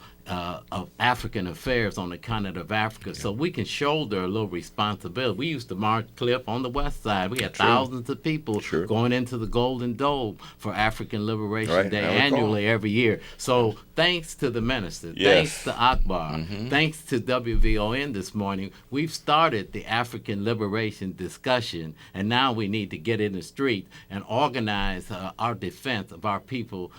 African affairs on the continent of Africa, so we can shoulder a little responsibility. We used to march, Cliff, on the west side. We had thousands of people going into the Golden Dome for African Liberation Day annually every year. So thanks to the minister, thanks to Akbar, thanks to WVON this morning, we've started the African liberation discussion, and now we need to get in the street and organize our defense of our people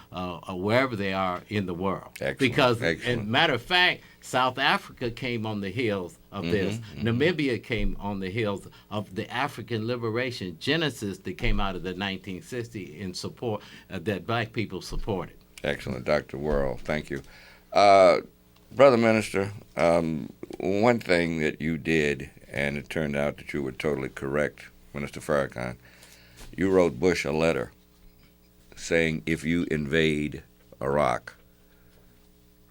wherever they are in the world. Because, matter of fact, South Africa came on the heels of this. Namibia came on the heels of the African liberation genesis that came out of the 1960s in support that Black people supported. Excellent, Dr. Worrell. Thank you. Brother Minister, one thing that you did, and it turned out that you were totally correct, Minister Farrakhan, you wrote Bush a letter saying if you invade Iraq,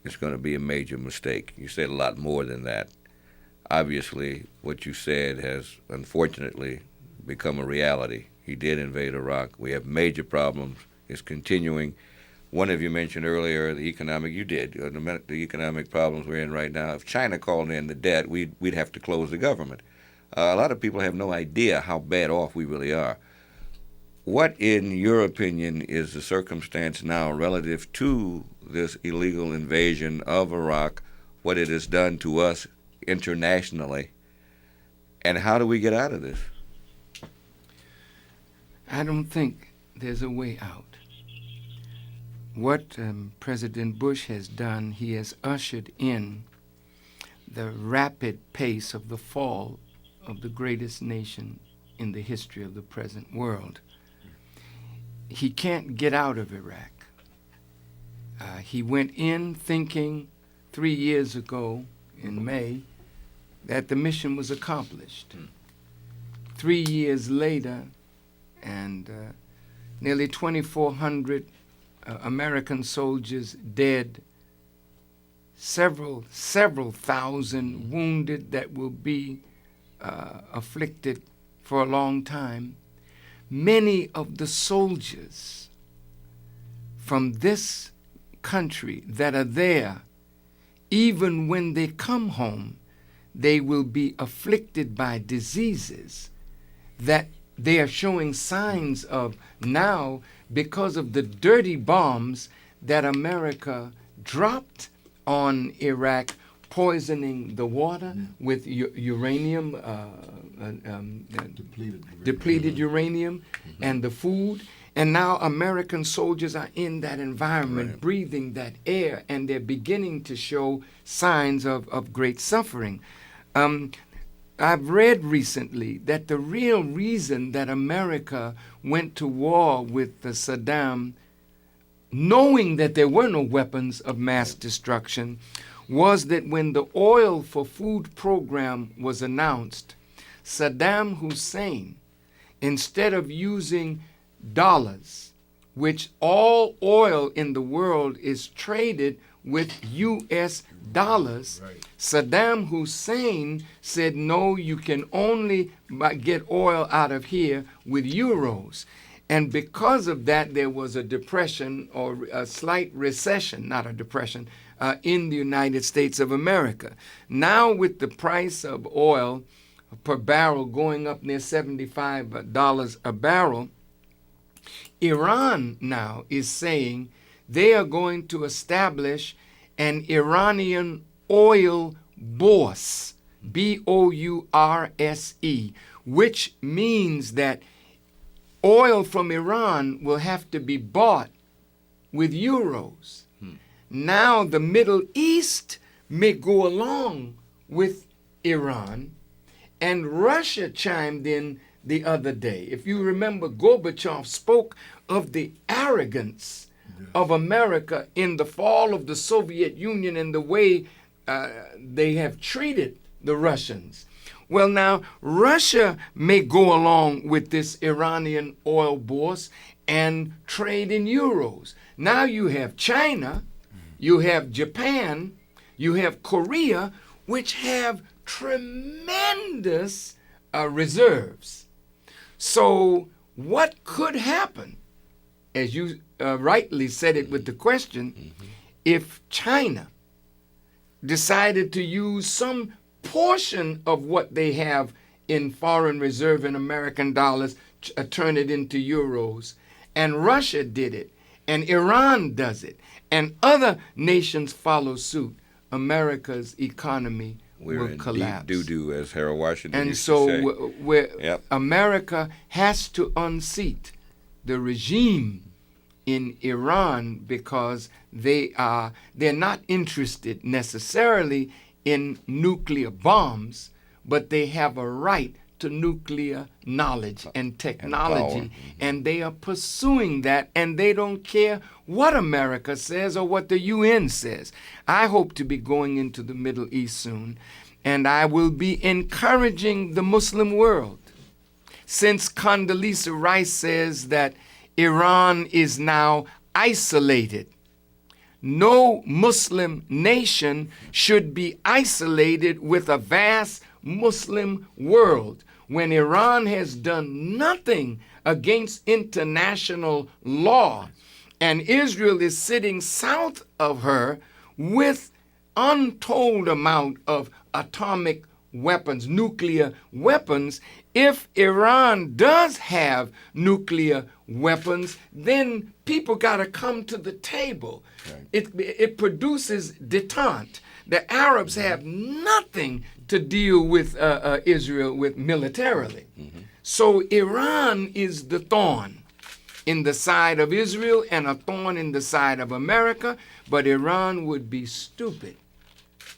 it's going to be a major mistake. You said a lot more than that. Obviously, what you said has unfortunately become a reality. He did invade Iraq. We have major problems. It's continuing. One of you mentioned earlier the economic problems we're in right now. If China called in the debt, we'd have to close the government. A lot of people have no idea how bad off we really are. What, in your opinion, is the circumstance now relative to this illegal invasion of Iraq, what it has done to us internationally, and how do we get out of this? I don't think there's a way out. What President Bush has done, he has ushered in the rapid pace of the fall of the greatest nation in the history of the present world. He can't get out of Iraq. He went in thinking 3 years ago in May that the mission was accomplished. 3 years later, and nearly 2,400 American soldiers dead, several thousand wounded that will be afflicted for a long time. Many of the soldiers from this country that are there, even when they come home, they will be afflicted by diseases that they are showing signs of now because of the dirty bombs that America dropped on Iraq, poisoning the water with uranium, depleted uranium, and the food. And now American soldiers are in that environment, breathing that air, and they're beginning to show signs of great suffering. I've read recently that the real reason that America went to war with Saddam, knowing that there were no weapons of mass destruction, was that when the oil for food program was announced, Saddam Hussein, instead of using dollars, which all oil in the world is traded with U.S. dollars. Right. Saddam Hussein said, no, you can only get oil out of here with euros. And because of that, there was a depression or a slight recession, not a depression, in the United States of America. Now with the price of oil per barrel going up near $75 a barrel, Iran now is saying they are going to establish an Iranian oil bourse, B-O-U-R-S-E, which means that oil from Iran will have to be bought with euros. Now the Middle East may go along with Iran, and Russia chimed in the other day. If you remember, Gorbachev spoke of the arrogance of America in the fall of the Soviet Union and the way they have treated the Russians. Well, now, Russia may go along with this Iranian oil bourse and trade in euros. Now you have China, you have Japan, you have Korea, which have tremendous reserves. So what could happen, as you rightly said it with the question, if China decided to use some portion of what they have in foreign reserve in American dollars, turn it into euros, and Russia did it, and Iran does it, and other nations follow suit, America's economy will collapse. Deep doo-doo, as Harold Washington And used so to say. America has to unseat the regime in Iran because they're not interested necessarily in nuclear bombs, but they have a right to nuclear knowledge and technology, and they are pursuing that, and they don't care what America says or what the UN says. I hope to be going into the Middle East soon, and I will be encouraging the Muslim world. Since Condoleezza Rice says that Iran is now isolated, no Muslim nation should be isolated with a vast Muslim world when Iran has done nothing against international law, and Israel is sitting south of her with untold amount of atomic weapons, nuclear weapons. If Iran does have nuclear weapons, then people got to come to the table. Right. It produces detente. The Arabs have nothing to deal with Israel with militarily. So Iran is the thorn in the side of Israel and a thorn in the side of America, but Iran would be stupid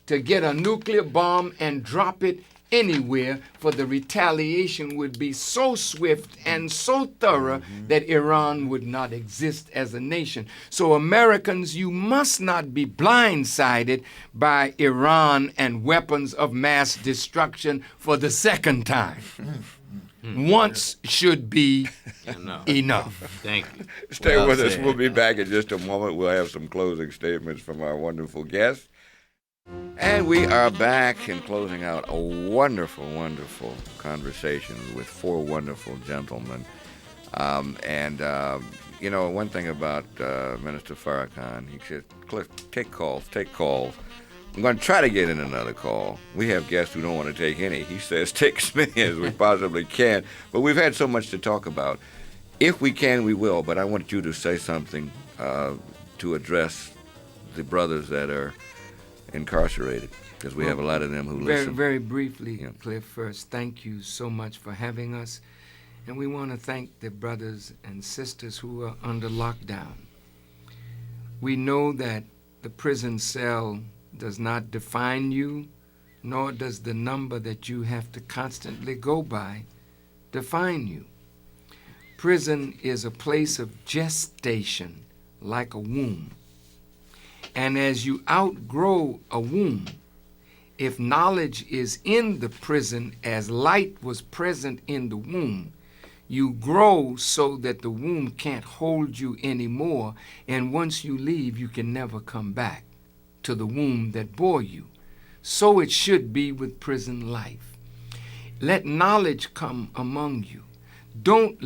to get a nuclear bomb and drop it anywhere, for the retaliation would be so swift and so thorough that Iran would not exist as a nation. So Americans, you must not be blindsided by Iran and weapons of mass destruction for the second time. Once should be enough. Thank you. Stay with us. We'll be back in just a moment. We'll have some closing statements from our wonderful guests. And we are back and closing out a wonderful, wonderful conversation with four wonderful gentlemen. You know, one thing about Minister Farrakhan, he said, Cliff, take calls. I'm going to try to get in another call. We have guests who don't want to take any. He says, take as many as we possibly can. But we've had so much to talk about. If we can, we will. But I want you to say something to address the brothers that are incarcerated, because we have a lot of them who listen. Very briefly, Cliff, first, thank you so much for having us. And we want to thank the brothers and sisters who are under lockdown. We know that the prison cell does not define you, nor does the number that you have to constantly go by define you. Prison is a place of gestation, like a womb. And as you outgrow a womb, if knowledge is in the prison as light was present in the womb, you grow so that the womb can't hold you anymore, and once you leave, you can never come back. to the womb that bore you. So it should be with prison life. Let knowledge come among you. Don't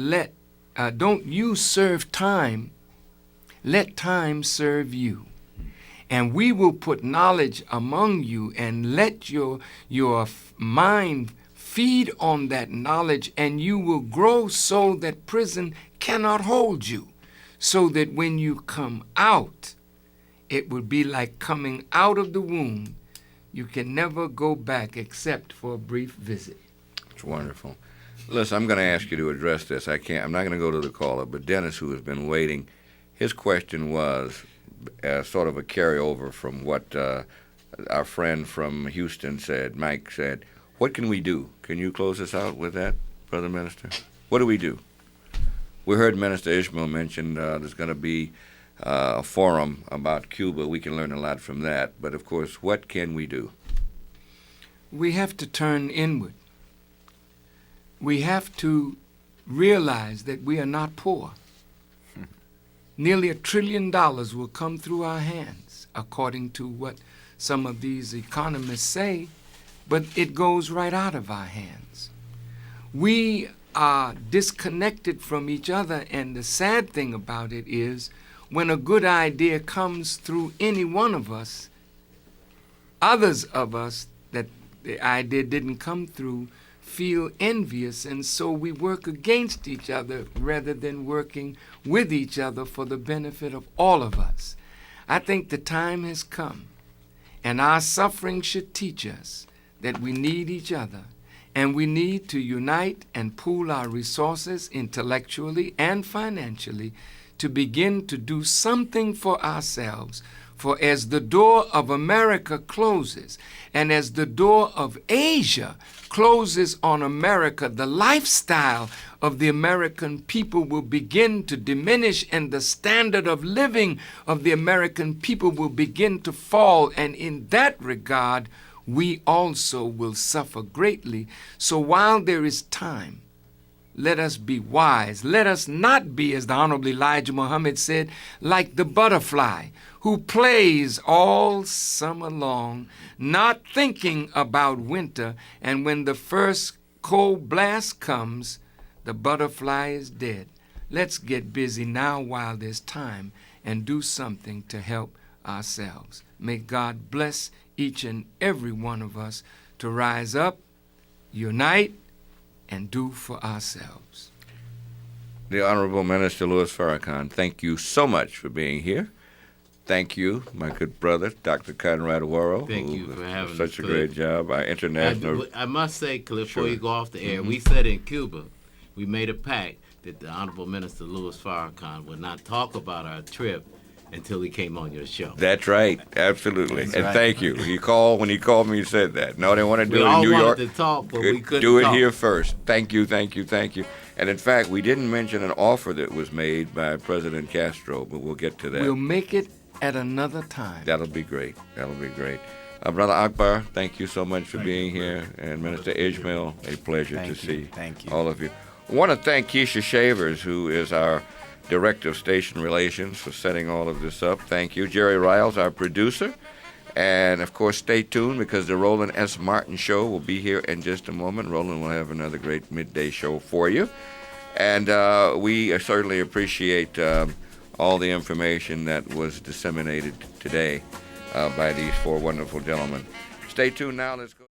you serve time. Let time serve you. And we will put knowledge among you and let your mind feed on that knowledge, and you will grow so that prison cannot hold you, so that when you come out, it will be like coming out of the womb. You can never go back except for a brief visit. It's wonderful. Listen, I'm going to ask you to address this. I'm not going to go to the caller, but Dennis, who has been waiting, his question was sort of a carryover from what our friend from Houston said, Mike said. What can we do? Can you close us out with that, Brother Minister? What do we do? We heard Minister Ishmael mention there's going to be a forum about Cuba. We can learn a lot from that. But, of course, what can we do? We have to turn inward. We have to realize that we are not poor. Nearly $1 trillion will come through our hands, according to what some of these economists say, but it goes right out of our hands. We are disconnected from each other, and the sad thing about it is when a good idea comes through any one of us, others of us that the idea didn't come through feel envious, and so we work against each other rather than working with each other for the benefit of all of us. I think the time has come, and our suffering should teach us that we need each other, and we need to unite and pool our resources intellectually and financially to begin to do something for ourselves. For as the door of America closes, and as the door of Asia closes on America, the lifestyle of the American people will begin to diminish, and the standard of living of the American people will begin to fall. And in that regard, we also will suffer greatly. So while there is time, let us be wise. Let us not be, as the Honorable Elijah Muhammad said, like the butterfly who plays all summer long, not thinking about winter, and when the first cold blast comes, the butterfly is dead. Let's get busy now while there's time and do something to help ourselves. May God bless each and every one of us to rise up, unite, and do for ourselves. The Honorable Minister Louis Farrakhan, thank you so much for being here. Thank you, my good brother, Dr. Conrad Worrell. Thank you for having us, such a Cliff. great job. Our international. I must say, Cliff, Sure. before you go off the air, we said in Cuba, we made a pact that the Honorable Minister Louis Farrakhan would not talk about our trip until he came on your show. That's right, absolutely. That's and right. thank you. When he called me, he said that. No, they want to do We it in all New York. wanted to talk, but we couldn't do it talk. here first. Thank you. And in fact, we didn't mention an offer that was made by President Castro, but we'll get to that. We'll make it at another time. That'll be great. Brother Akbar, thank you so much for being here. And Minister Ishmael, a pleasure to see Thank you. all of you. I want to thank Keisha Shavers, who is our Director of Station Relations, for setting all of this up. Thank you. Jerry Riles, our producer. And, of course, stay tuned because the Roland S. Martin Show will be here in just a moment. Roland will have another great midday show for you. And we certainly appreciate all the information that was disseminated today by these four wonderful gentlemen. Stay tuned now. Let's go.